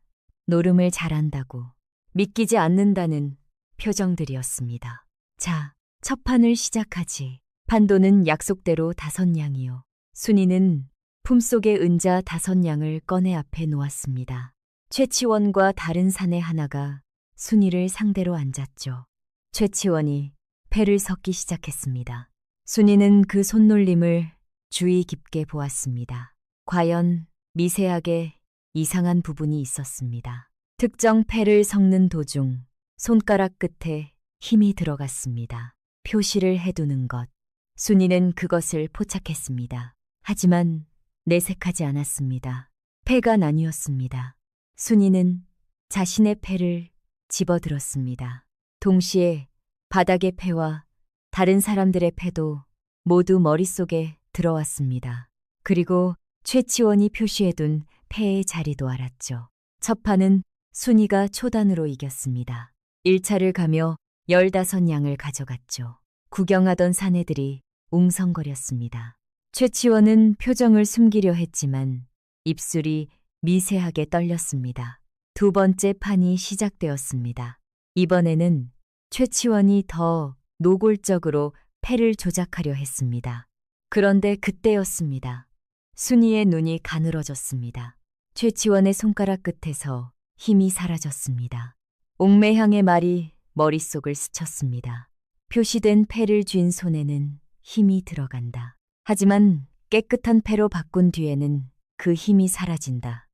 노름을 잘한다고 믿기지 않는다는 표정들이었습니다. 자, 첫 판을 시작하지. 판도는 약속대로 5냥이요. 순이는 품속에 은자 5냥을 꺼내 앞에 놓았습니다. 최치원과 다른 사내 하나가 순이를 상대로 앉았죠. 최치원이 패를 섞기 시작했습니다. 순이는 그 손놀림을 주의 깊게 보았습니다. 과연 미세하게 이상한 부분이 있었습니다. 특정 패를 섞는 도중 손가락 끝에 힘이 들어갔습니다. 표시를 해두는 것. 순이는 그것을 포착했습니다. 하지만 내색하지 않았습니다. 패가 나뉘었습니다. 순이는 자신의 패를 집어들었습니다. 동시에 바닥의 패와 다른 사람들의 패도 모두 머릿속에 들어왔습니다. 그리고 최치원이 표시해둔 패의 자리도 알았죠. 첫 판은 순이가 초단으로 이겼습니다. 1차를 가며 15냥을 가져갔죠. 구경하던 사내들이 웅성거렸습니다. 최치원은 표정을 숨기려 했지만 입술이 미세하게 떨렸습니다. 두 번째 판이 시작되었습니다. 이번에는 최치원이 더 노골적으로 패를 조작하려 했습니다. 그런데 그때였습니다. 순이의 눈이 가늘어졌습니다. 최치원의 손가락 끝에서 힘이 사라졌습니다. 옥매향의 말이 머릿속을 스쳤습니다. 표시된 패를 쥔 손에는 힘이 들어간다. 하지만 깨끗한 패로 바꾼 뒤에는 그 힘이 사라진다.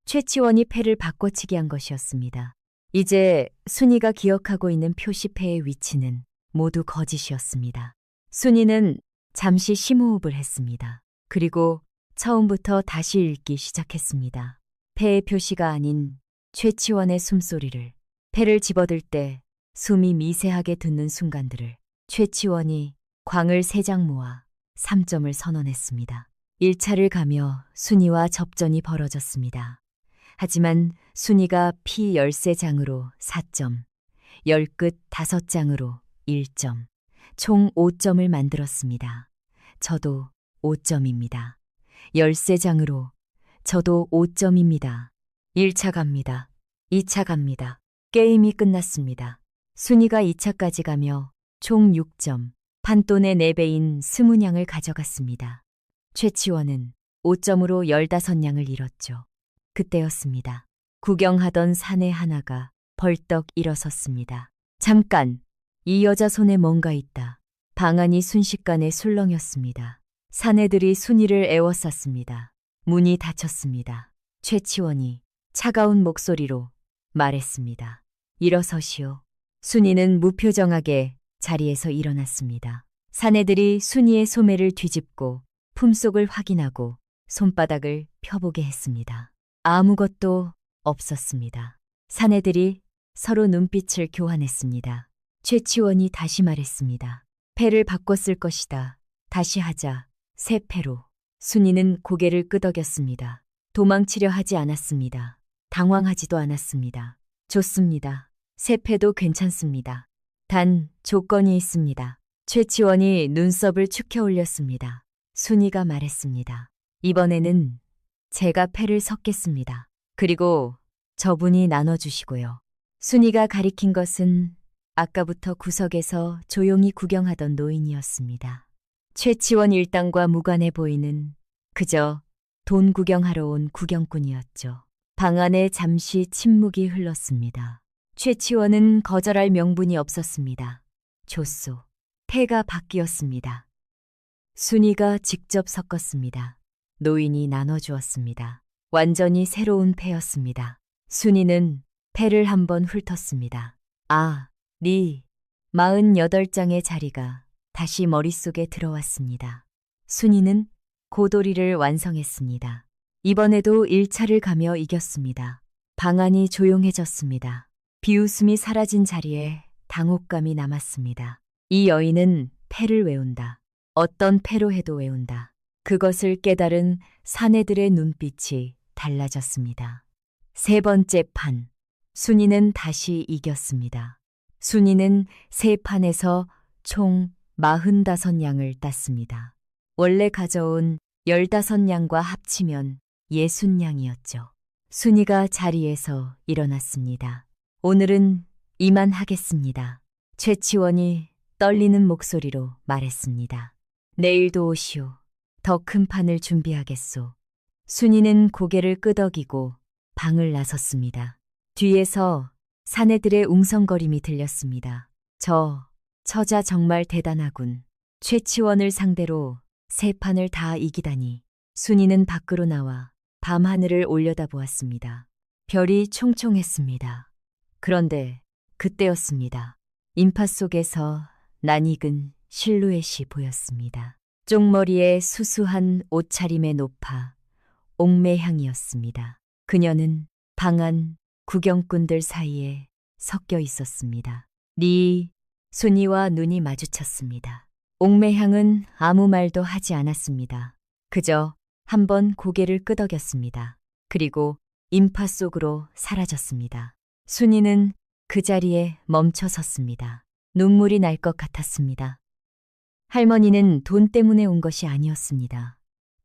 최치원이 패를 바꿔치기 한 것이었습니다. 이제 순이가 기억하고 있는 표시패의 위치는 모두 거짓이었습니다. 순이는 잠시 심호흡을 했습니다. 그리고 처음부터 다시 읽기 시작했습니다. 패의 표시가 아닌 최치원의 숨소리를, 패를 집어들 때 숨이 미세하게 듣는 순간들을. 최치원이 광을 3장 모아 3점을 선언했습니다. 1차를 가며 순이와 접전이 벌어졌습니다. 하지만 순이가 피 13장으로 4점, 10끝 5장으로 1점, 총 5점을 만들었습니다. 저도 5점입니다. 13장으로 저도 5점입니다. 1차 갑니다. 2차 갑니다. 게임이 끝났습니다. 순이가 2차까지 가며 총 6점, 판돈의 4배인 20냥을 가져갔습니다. 최치원은 5점으로 15냥을 잃었죠. 그때였습니다. 구경하던 사내 하나가 벌떡 일어섰습니다. 잠깐! 이 여자 손에 뭔가 있다. 방안이 순식간에 술렁였습니다. 사내들이 순이를 에워쌌습니다. 문이 닫혔습니다. 최치원이 차가운 목소리로 말했습니다. 일어서시오. 순이는 무표정하게 자리에서 일어났습니다. 사내들이 순이의 소매를 뒤집고 품속을 확인하고 손바닥을 펴보게 했습니다. 아무것도 없었습니다. 사내들이 서로 눈빛을 교환했습니다. 최치원이 다시 말했습니다. 패를 바꿨을 것이다. 다시 하자. 새 패로. 순이는 고개를 끄덕였습니다. 도망치려 하지 않았습니다. 당황하지도 않았습니다. 좋습니다. 새 패도 괜찮습니다. 단 조건이 있습니다. 최치원이 눈썹을 축혀 올렸습니다. 순이가 말했습니다. 이번에는 제가 패를 섞겠습니다. 그리고 저분이 나눠주시고요. 순이가 가리킨 것은 아까부터 구석에서 조용히 구경하던 노인이었습니다. 최치원 일당과 무관해 보이는 그저 돈 구경하러 온 구경꾼이었죠. 방 안에 잠시 침묵이 흘렀습니다. 최치원은 거절할 명분이 없었습니다. 줬소. 패가 바뀌었습니다. 순이가 직접 섞었습니다. 노인이 나눠주었습니다. 완전히 새로운 패였습니다. 순이는 패를 한번 훑었습니다. 아, 48장의 자리가 다시 머릿속에 들어왔습니다. 순이는 고도리를 완성했습니다. 이번에도 1차를 가며 이겼습니다. 방안이 조용해졌습니다. 비웃음이 사라진 자리에 당혹감이 남았습니다. 이 여인은 패를 외운다. 어떤 패로 해도 외운다. 그것을 깨달은 사내들의 눈빛이 달라졌습니다. 세 번째 판. 순이는 다시 이겼습니다. 순이는 세 판에서 총 45냥을 땄습니다. 원래 가져온 15냥과 합치면 60냥이었죠. 순이가 자리에서 일어났습니다. 오늘은 이만하겠습니다. 최치원이 떨리는 목소리로 말했습니다. 내일도 오시오. 더 큰 판을 준비하겠소. 순이는 고개를 끄덕이고 방을 나섰습니다. 뒤에서 사내들의 웅성거림이 들렸습니다. 처자 정말 대단하군. 최치원을 상대로 세 판을 다 이기다니. 순이는 밖으로 나와 밤하늘을 올려다보았습니다. 별이 총총했습니다. 그런데 그때였습니다. 인파 속에서 낯익은 실루엣이 보였습니다. 쪽머리에 수수한 옷차림의 노파, 옥매향이었습니다. 그녀는 방안 구경꾼들 사이에 섞여 있었습니다. 순이와 눈이 마주쳤습니다. 옥매향은 아무 말도 하지 않았습니다. 그저 한번 고개를 끄덕였습니다. 그리고 인파 속으로 사라졌습니다. 순이는 그 자리에 멈춰 섰습니다. 눈물이 날 것 같았습니다. 할머니는 돈 때문에 온 것이 아니었습니다.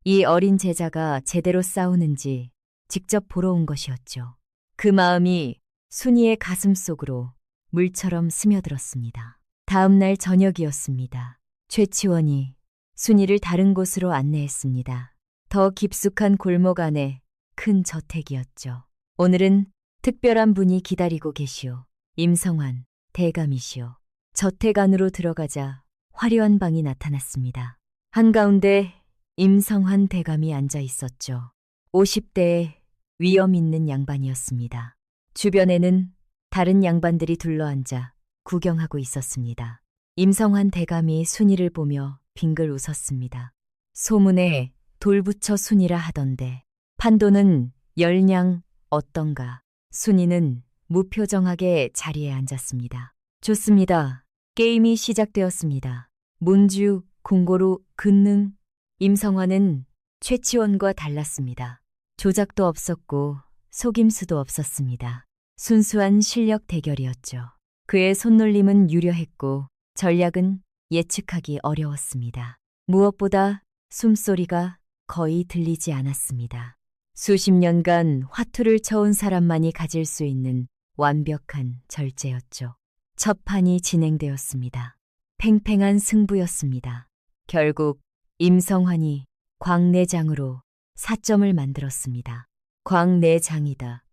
이 어린 제자가 제대로 싸우는지 직접 보러 온 것이었죠. 그 마음이 순이의 가슴 속으로 물처럼 스며들었습니다. 다음 날 저녁이었습니다. 최치원이 순이를 다른 곳으로 안내했습니다. 더 깊숙한 골목 안에 큰 저택이었죠. 오늘은 특별한 분이 기다리고 계시오. 임성환 대감이시오. 저택 안으로 들어가자 화려한 방이 나타났습니다. 한가운데 임성환 대감이 앉아 있었죠. 50대의 위엄 있는 양반이었습니다. 주변에는 다른 양반들이 둘러앉아 구경하고 있었습니다. 임성환 대감이 순이를 보며 빙글 웃었습니다. 소문에 돌부처 순이라 하던데 판도는 열냥 어떤가. 순이는 무표정하게 자리에 앉았습니다. 좋습니다. 게임이 시작되었습니다. 문주, 공고루, 근능. 임성환은 최치원과 달랐습니다. 조작도 없었고 속임수도 없었습니다. 순수한 실력 대결이었죠. 그의 손놀림은 유려했고 전략은 예측하기 어려웠습니다. 무엇보다 숨소리가 거의 들리지 않았습니다. 수십 년간 화투를 쳐온 사람만이 가질 수 있는 완벽한 절제였죠. 첫 판이 진행되었습니다. 팽팽한 승부였습니다. 결국 임성환이 광내장으로 4점을 만들었습니다. 광내장이다.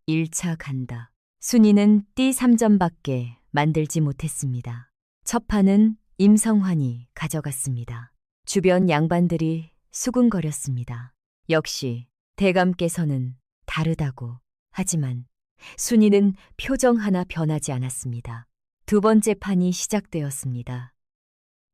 1차 간다. 순이는 띠 3점밖에 만들지 못했습니다. 첫 판은 임성환이 가져갔습니다. 주변 양반들이 수군거렸습니다. 역시 대감께서는 다르다고. 하지만 순이는 표정 하나 변하지 않았습니다. 두 번째 판이 시작되었습니다.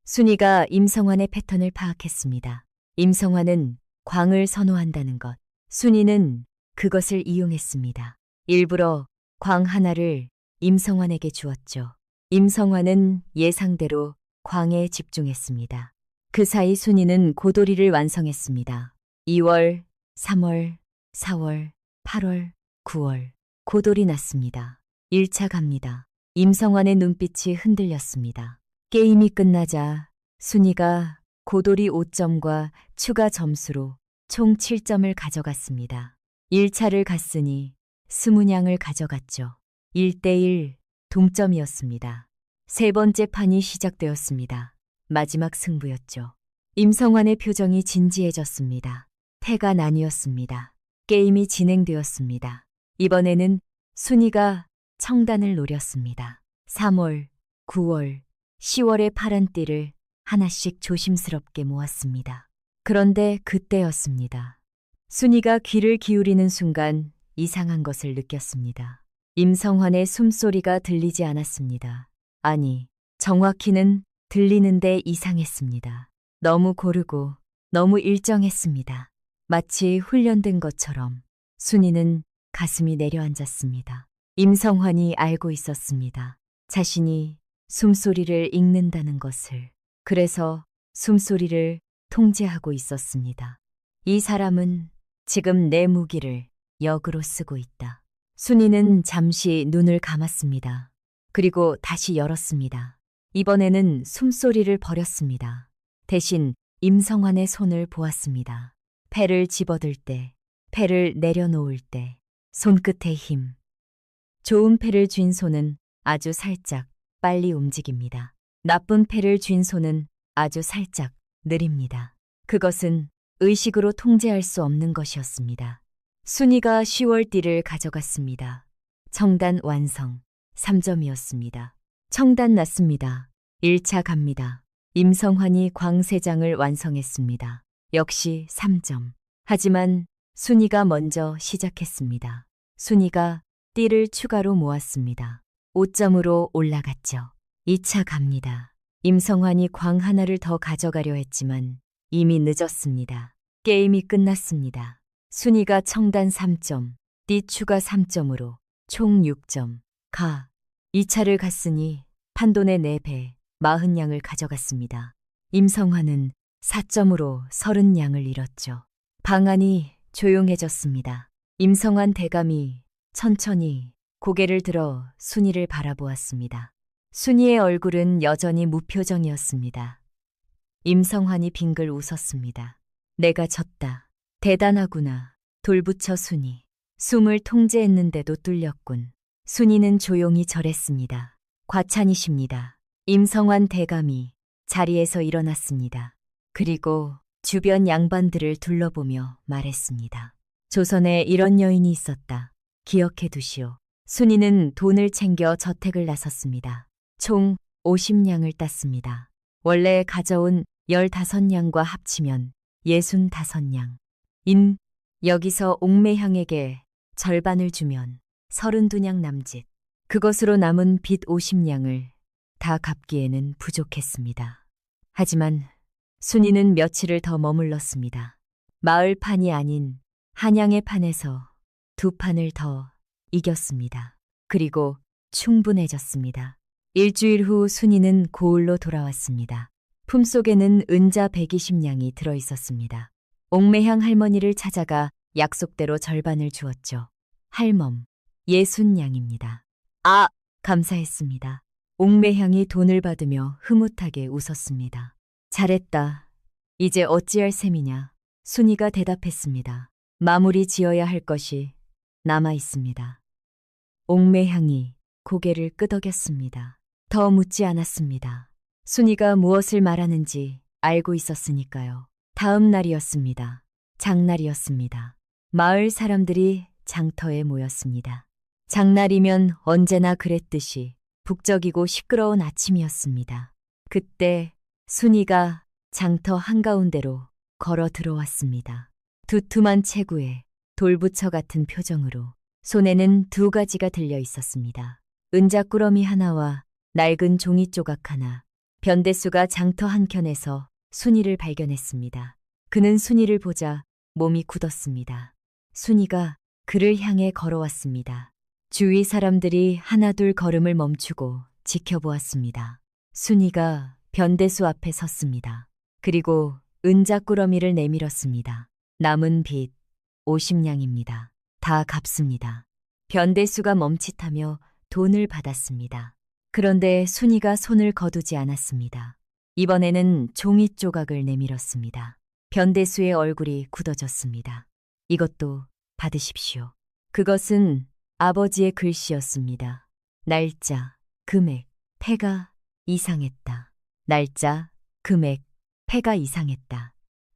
순이가 임성환의 패턴을 파악했습니다. 임성환은 광을 선호한다는 것. 순이는 그것을 이용했습니다. 일부러 광 하나를 임성환에게 주었죠. 임성환은 예상대로 광에 집중했습니다. 그 사이 순이는 고도리를 완성했습니다. 2월, 3월, 4월, 8월, 9월. 고돌이 났습니다. 1차 갑니다. 임성환의 눈빛이 흔들렸습니다. 게임이 끝나자 순이가 고돌이 5점과 추가 점수로 총 7점을 가져갔습니다. 1차를 갔으니 스무냥을 가져갔죠. 1대1 동점이었습니다. 세 번째 판이 시작되었습니다. 마지막 승부였죠. 임성환의 표정이 진지해졌습니다. 패가 나뉘었습니다. 게임이 진행되었습니다. 이번에는 순이가 청단을 노렸습니다. 3월, 9월, 10월의 파란 띠를 하나씩 조심스럽게 모았습니다. 그런데 그때였습니다. 순이가 귀를 기울이는 순간 이상한 것을 느꼈습니다. 임성환의 숨소리가 들리지 않았습니다. 아니, 정확히는 들리는데 이상했습니다. 너무 고르고 너무 일정했습니다. 마치 훈련된 것처럼. 순이는 가슴이 내려앉았습니다. 임성환이 알고 있었습니다. 자신이 숨소리를 읽는다는 것을. 그래서 숨소리를 통제하고 있었습니다. 이 사람은 지금 내 무기를 역으로 쓰고 있다. 순이는 잠시 눈을 감았습니다. 그리고 다시 열었습니다. 이번에는 숨소리를 버렸습니다. 대신 임성환의 손을 보았습니다. 패를 집어들 때, 패를 내려놓을 때, 손끝의 힘. 좋은 패를 쥔 손은 아주 살짝 빨리 움직입니다. 나쁜 패를 쥔 손은 아주 살짝 느립니다. 그것은 의식으로 통제할 수 없는 것이었습니다. 순이가 10월띠를 가져갔습니다. 청단 완성. 3점이었습니다. 청단 났습니다. 1차 갑니다. 임성환이 광세장을 완성했습니다. 역시 3점. 하지만 순이가 먼저 시작했습니다. 순이가 띠를 추가로 모았습니다. 5점으로 올라갔죠. 2차 갑니다. 임성환이 광 하나를 더 가져가려 했지만 이미 늦었습니다. 게임이 끝났습니다. 순이가 청단 3점, 띠 추가 3점으로 총 6점. 2차를 갔으니 판돈의 4배, 40냥을 가져갔습니다. 임성환은 4점으로 30냥을 잃었죠. 방 안이 조용해졌습니다. 임성환 대감이 천천히 고개를 들어 순이를 바라보았습니다. 순이의 얼굴은 여전히 무표정이었습니다. 임성환이 빙글 웃었습니다. 내가 졌다. 대단하구나. 돌부처 순이. 숨을 통제했는데도 뚫렸군. 순이는 조용히 절했습니다. 과찬이십니다. 임성환 대감이 자리에서 일어났습니다. 그리고 주변 양반들을 둘러보며 말했습니다. 조선에 이런 여인이 있었다. 기억해 두시오. 순이는 돈을 챙겨 저택을 나섰습니다. 총 50냥을 땄습니다. 원래 가져온 15냥과 합치면 65냥. 여기서 옥매향에게 절반을 주면 32냥 남짓. 그것으로 남은 빚 50냥을 다 갚기에는 부족했습니다. 하지만 순이는 며칠을 더 머물렀습니다. 마을 판이 아닌 한양의 판에서 2판을 더 이겼습니다. 그리고 충분해졌습니다. 일주일 후 순이는 고을로 돌아왔습니다. 품속에는 은자 120냥이 들어있었습니다. 옥매향 할머니를 찾아가 약속대로 절반을 주었죠. 할멈, 60냥입니다. 아, 감사했습니다. 옥매향이 돈을 받으며 흐뭇하게 웃었습니다. 잘했다. 이제 어찌할 셈이냐. 순이가 대답했습니다. 마무리 지어야 할 것이 남아 있습니다. 옥매향이 고개를 끄덕였습니다. 더 묻지 않았습니다. 순이가 무엇을 말하는지 알고 있었으니까요. 다음 날이었습니다. 장날이었습니다. 마을 사람들이 장터에 모였습니다. 장날이면 언제나 그랬듯이 북적이고 시끄러운 아침이었습니다. 그때 순이가 장터 한가운데로 걸어 들어왔습니다. 두툼한 체구에 돌부처 같은 표정으로 손에는 2가지가 들려 있었습니다. 은자꾸러미 하나와 낡은 종이 조각 하나. 변대수가 장터 한켠에서 순이를 발견했습니다. 그는 순이를 보자 몸이 굳었습니다. 순이가 그를 향해 걸어왔습니다. 주위 사람들이 하나둘 걸음을 멈추고 지켜보았습니다. 순이가 변대수 앞에 섰습니다. 그리고 은자꾸러미를 내밀었습니다. 남은 빚 50냥입니다. 다 갚습니다. 변대수가 멈칫하며 돈을 받았습니다. 그런데 순이가 손을 거두지 않았습니다. 이번에는 종이 조각을 내밀었습니다. 변대수의 얼굴이 굳어졌습니다. 이것도 받으십시오. 그것은 아버지의 글씨였습니다. 날짜, 금액, 패가 이상했다. 날짜, 금액, 패가 이상했다.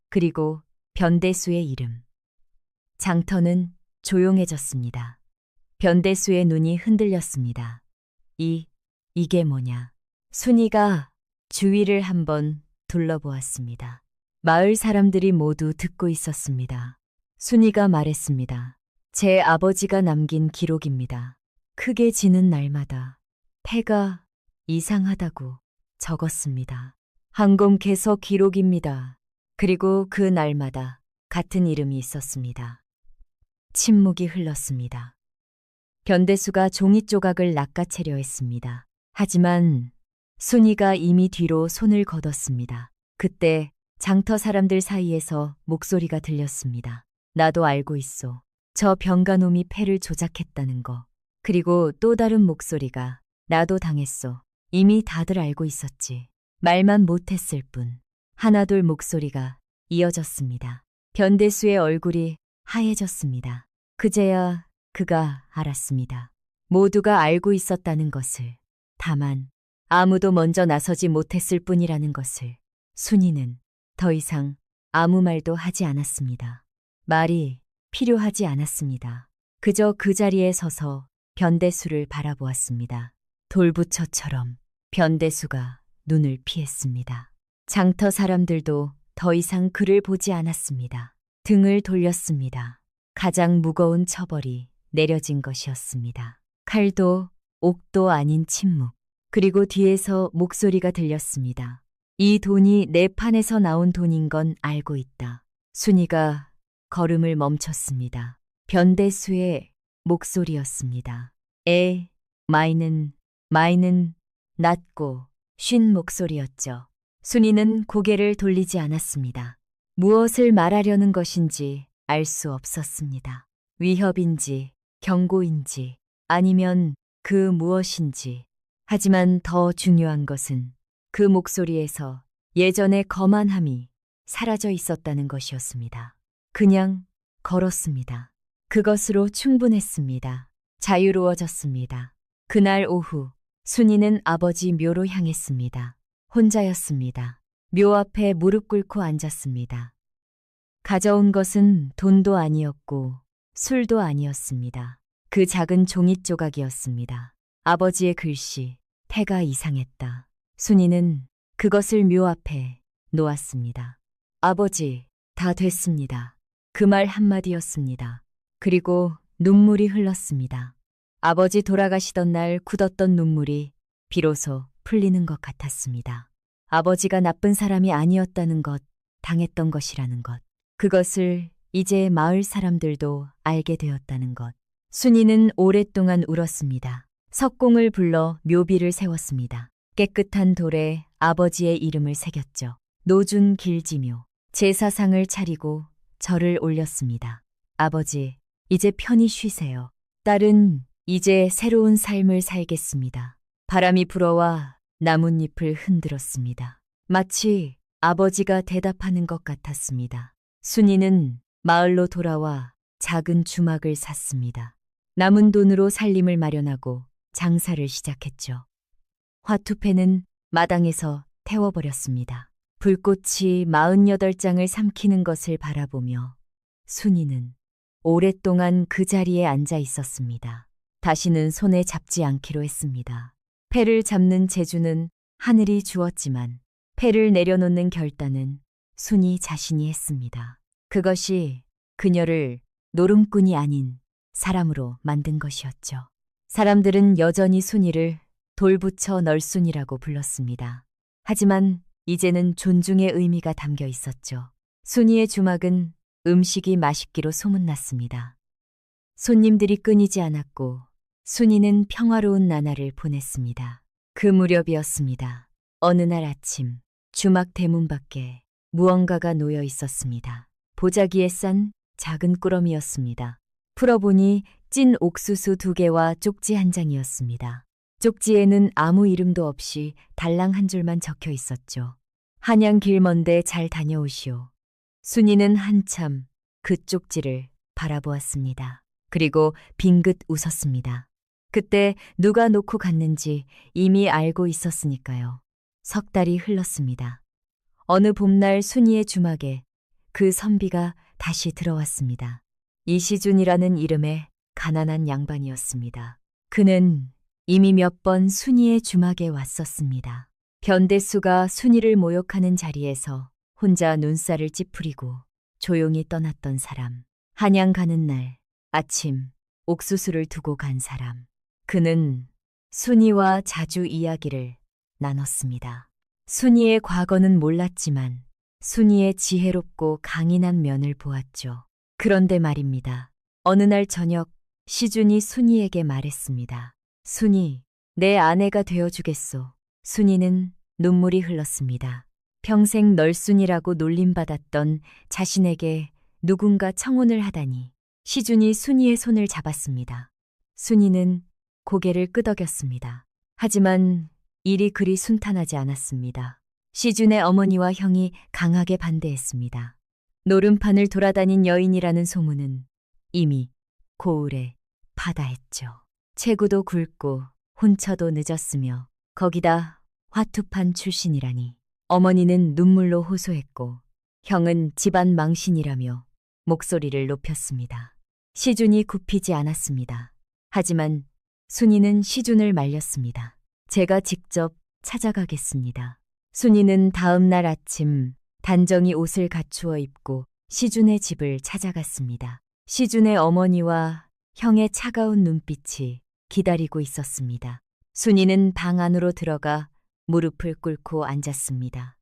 그리고 변대수의 이름. 장터는 조용해졌습니다. 변대수의 눈이 흔들렸습니다. 이게 뭐냐? 순이가 주위를 한번 둘러보았습니다. 마을 사람들이 모두 듣고 있었습니다. 순이가 말했습니다. 제 아버지가 남긴 기록입니다. 크게 지는 날마다 패가 이상하다고 적었습니다. 항공캐서 기록입니다. 그리고 그 날마다 같은 이름이 있었습니다. 침묵이 흘렀습니다. 변대수가 종이 조각을 낚아채려 했습니다. 하지만 순이가 이미 뒤로 손을 걷었습니다. 그때 장터 사람들 사이에서 목소리가 들렸습니다. 나도 알고 있어. 저 병가놈이 패를 조작했다는 거. 그리고 또 다른 목소리가 나도 당했어. 이미 다들 알고 있었지. 말만 못했을 뿐. 하나둘 목소리가 이어졌습니다. 변대수의 얼굴이 하얘졌습니다. 그제야 그가 알았습니다. 모두가 알고 있었다는 것을. 다만 아무도 먼저 나서지 못했을 뿐이라는 것을. 순이는 더 이상 아무 말도 하지 않았습니다. 말이 필요하지 않았습니다. 그저 그 자리에 서서 변대수를 바라보았습니다. 돌부처처럼 변대수가 눈을 피했습니다. 장터 사람들도 더 이상 그를 보지 않았습니다. 등을 돌렸습니다. 가장 무거운 처벌이 내려진 것이었습니다. 칼도 옥도 아닌 침묵. 그리고 뒤에서 목소리가 들렸습니다. 이 돈이 내 판에서 나온 돈인 건 알고 있다. 순이가 걸음을 멈췄습니다. 변대수의 목소리였습니다. 마이는 낮고 쉰 목소리였죠. 순이는 고개를 돌리지 않았습니다. 무엇을 말하려는 것인지 알 수 없었습니다. 위협인지 경고인지 아니면 그 무엇인지. 하지만 더 중요한 것은 그 목소리에서 예전의 거만함이 사라져 있었다는 것이었습니다. 그냥 걸었습니다. 그것으로 충분했습니다. 자유로워졌습니다. 그날 오후 순이는 아버지 묘로 향했습니다. 혼자였습니다. 묘 앞에 무릎 꿇고 앉았습니다. 가져온 것은 돈도 아니었고 술도 아니었습니다. 그 작은 종이 조각이었습니다. 아버지의 글씨, 태가 이상했다. 순이는 그것을 묘 앞에 놓았습니다. 아버지, 다 됐습니다. 그 말 한마디였습니다. 그리고 눈물이 흘렀습니다. 아버지 돌아가시던 날 굳었던 눈물이 비로소 풀리는 것 같았습니다. 아버지가 나쁜 사람이 아니었다는 것, 당했던 것이라는 것. 그것을 이제 마을 사람들도 알게 되었다는 것. 순이는 오랫동안 울었습니다. 석공을 불러 묘비를 세웠습니다. 깨끗한 돌에 아버지의 이름을 새겼죠. 노준 길지묘. 제사상을 차리고 절을 올렸습니다. 아버지, 이제 편히 쉬세요. 딸은 이제 새로운 삶을 살겠습니다. 바람이 불어와 나뭇잎을 흔들었습니다. 마치 아버지가 대답하는 것 같았습니다. 순이는 마을로 돌아와 작은 주막을 샀습니다. 남은 돈으로 살림을 마련하고 장사를 시작했죠. 화투패는 마당에서 태워버렸습니다. 불꽃이 48장을 삼키는 것을 바라보며 순이는 오랫동안 그 자리에 앉아 있었습니다. 다시는 손에 잡지 않기로 했습니다. 패를 잡는 재주는 하늘이 주었지만 패를 내려놓는 결단은 순이 자신이 했습니다. 그것이 그녀를 노름꾼이 아닌 사람으로 만든 것이었죠. 사람들은 여전히 순이를 돌부처 널순이라고 불렀습니다. 하지만 이제는 존중의 의미가 담겨 있었죠. 순이의 주막은 음식이 맛있기로 소문났습니다. 손님들이 끊이지 않았고 순이는 평화로운 나날을 보냈습니다. 그 무렵이었습니다. 어느 날 아침 주막 대문 밖에 무언가가 놓여 있었습니다. 보자기에 싼 작은 꾸러미였습니다. 풀어보니 찐 옥수수 2개와 쪽지 1장이었습니다. 쪽지에는 아무 이름도 없이 달랑 한 줄만 적혀 있었죠. 한양 길 먼데 잘 다녀오시오. 순이는 한참 그 쪽지를 바라보았습니다. 그리고 빙긋 웃었습니다. 그때 누가 놓고 갔는지 이미 알고 있었으니까요. 석 달이 흘렀습니다. 어느 봄날 순이의 주막에 그 선비가 다시 들어왔습니다. 이시준이라는 이름의 가난한 양반이었습니다. 그는 이미 몇 번 순이의 주막에 왔었습니다. 변대수가 순이를 모욕하는 자리에서 혼자 눈살을 찌푸리고 조용히 떠났던 사람. 한양 가는 날 아침 옥수수를 두고 간 사람. 그는 순이와 자주 이야기를 나눴습니다. 순이의 과거는 몰랐지만 순이의 지혜롭고 강인한 면을 보았죠. 그런데 말입니다. 어느 날 저녁 시준이 순이에게 말했습니다. 순이, 내 아내가 되어주겠소. 순이는 눈물이 흘렀습니다. 평생 널순이라고 놀림받았던 자신에게 누군가 청혼을 하다니. 시준이 순이의 손을 잡았습니다. 순이는 고개를 끄덕였습니다. 하지만 일이 그리 순탄하지 않았습니다. 시준의 어머니와 형이 강하게 반대했습니다. 노름판을 돌아다닌 여인이라는 소문은 이미 고을에 파다했죠. 체구도 굵고 혼처도 늦었으며 거기다 화투판 출신이라니. 어머니는 눈물로 호소했고 형은 집안 망신이라며 목소리를 높였습니다. 시준이 굽히지 않았습니다. 하지만 순이는 시준을 말렸습니다. 제가 직접 찾아가겠습니다. 순이는 다음 날 아침 단정히 옷을 갖추어 입고 시준의 집을 찾아갔습니다. 시준의 어머니와 형의 차가운 눈빛이 기다리고 있었습니다. 순이는 방 안으로 들어가 무릎을 꿇고 앉았습니다.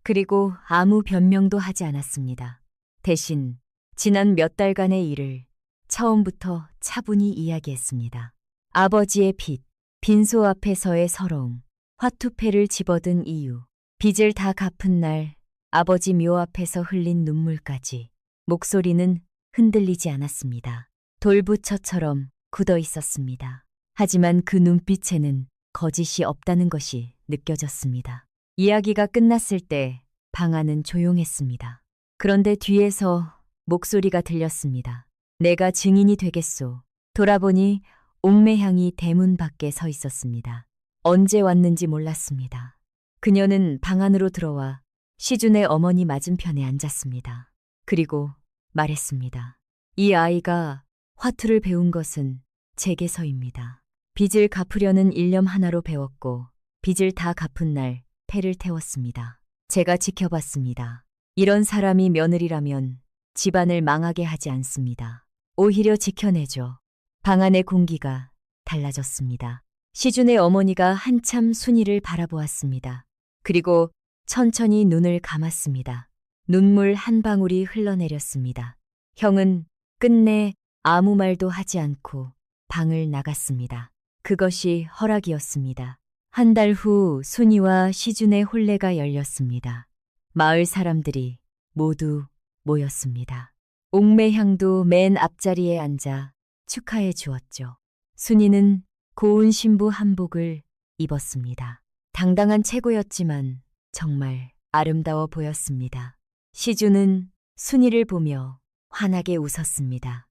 그리고 아무 변명도 하지 않았습니다. 대신 지난 몇 달간의 일을 처음부터 차분히 이야기했습니다. 아버지의 빚, 빈소 앞에서의 서러움, 화투패를 집어든 이유, 빚을 다 갚은 날 아버지 묘 앞에서 흘린 눈물까지. 목소리는 흔들리지 않았습니다. 돌부처처럼 굳어 있었습니다. 하지만 그 눈빛에는 거짓이 없다는 것이 느껴졌습니다. 이야기가 끝났을 때 방 안은 조용했습니다. 그런데 뒤에서 목소리가 들렸습니다. 내가 증인이 되겠소. 돌아보니 옥매향이 대문 밖에 서 있었습니다. 언제 왔는지 몰랐습니다. 그녀는 방 안으로 들어와 시준의 어머니 맞은편에 앉았습니다. 그리고 말했습니다. 이 아이가 화투를 배운 것은 제게서입니다. 빚을 갚으려는 일념 하나로 배웠고 빚을 다 갚은 날 패를 태웠습니다. 제가 지켜봤습니다. 이런 사람이 며느리라면 집안을 망하게 하지 않습니다. 오히려 지켜내죠. 방 안의 공기가 달라졌습니다. 시준의 어머니가 한참 순이를 바라보았습니다. 그리고 천천히 눈을 감았습니다. 눈물 한 방울이 흘러내렸습니다. 형은 끝내 아무 말도 하지 않고 방을 나갔습니다. 그것이 허락이었습니다. 한 달 후 순이와 시준의 혼례가 열렸습니다. 마을 사람들이 모두 모였습니다. 옥매향도 맨 앞자리에 앉아 축하해 주었죠. 순이는 고운 신부 한복을 입었습니다. 당당한 체구였지만 정말 아름다워 보였습니다. 시준은 순이를 보며 환하게 웃었습니다.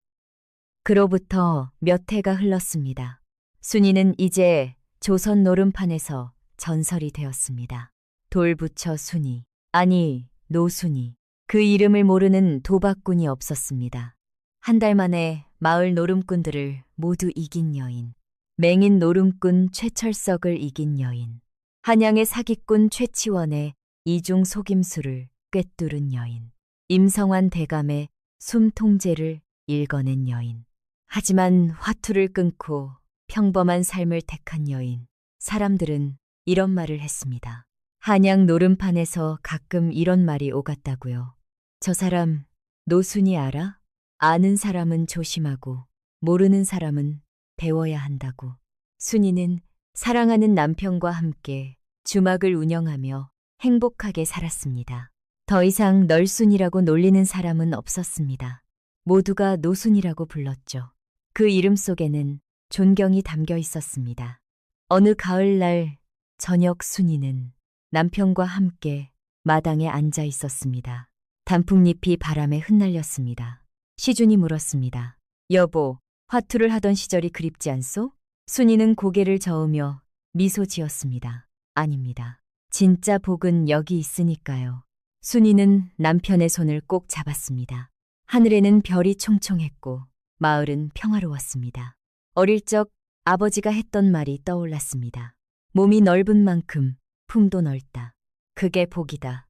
그로부터 몇 해가 흘렀습니다. 순이는 이제 조선 노름판에서 전설이 되었습니다. 돌부처 순이, 아니 노순이. 그 이름을 모르는 도박꾼이 없었습니다. 한 달 만에 마을 노름꾼들을 모두 이긴 여인, 맹인 노름꾼 최철석을 이긴 여인, 한양의 사기꾼 최치원의 이중 속임수를 꿰뚫은 여인, 임성환 대감의 숨통제를 읽어낸 여인. 하지만 화투를 끊고 평범한 삶을 택한 여인. 사람들은 이런 말을 했습니다. 한양 노름판에서 가끔 이런 말이 오갔다고요. 저 사람 노순이 알아? 아는 사람은 조심하고 모르는 사람은 배워야 한다고. 순이는 사랑하는 남편과 함께 주막을 운영하며 행복하게 살았습니다. 더 이상 널순이라고 놀리는 사람은 없었습니다. 모두가 노순이라고 불렀죠. 그 이름 속에는 존경이 담겨 있었습니다. 어느 가을날 저녁 순이는 남편과 함께 마당에 앉아 있었습니다. 단풍잎이 바람에 흩날렸습니다. 시준이 물었습니다. 여보, 화투를 하던 시절이 그립지 않소? 순이는 고개를 저으며 미소 지었습니다. 아닙니다. 진짜 복은 여기 있으니까요. 순이는 남편의 손을 꼭 잡았습니다. 하늘에는 별이 총총했고 마을은 평화로웠습니다. 어릴 적 아버지가 했던 말이 떠올랐습니다. 몸이 넓은 만큼 품도 넓다. 그게 복이다.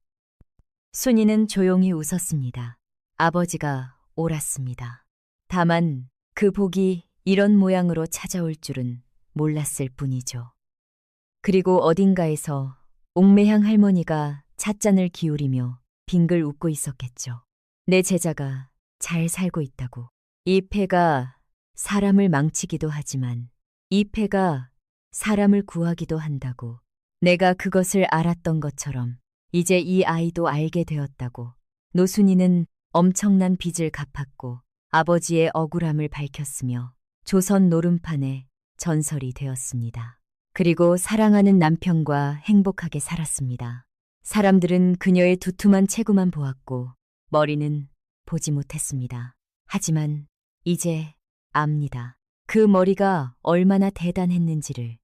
순이는 조용히 웃었습니다. 아버지가 옳았습니다. 다만 그 복이 이런 모양으로 찾아올 줄은 몰랐을 뿐이죠. 그리고 어딘가에서 옥매향 할머니가 찻잔을 기울이며 빙글 웃고 있었겠죠. 내 제자가 잘 살고 있다고. 이 패가 사람을 망치기도 하지만 이 패가 사람을 구하기도 한다고. 내가 그것을 알았던 것처럼 이제 이 아이도 알게 되었다고. 노순이는 엄청난 빚을 갚았고 아버지의 억울함을 밝혔으며 조선 노름판에 전설이 되었습니다. 그리고 사랑하는 남편과 행복하게 살았습니다. 사람들은 그녀의 두툼한 체구만 보았고 머리는 보지 못했습니다. 하지만 이제 압니다. 그 머리가 얼마나 대단했는지를.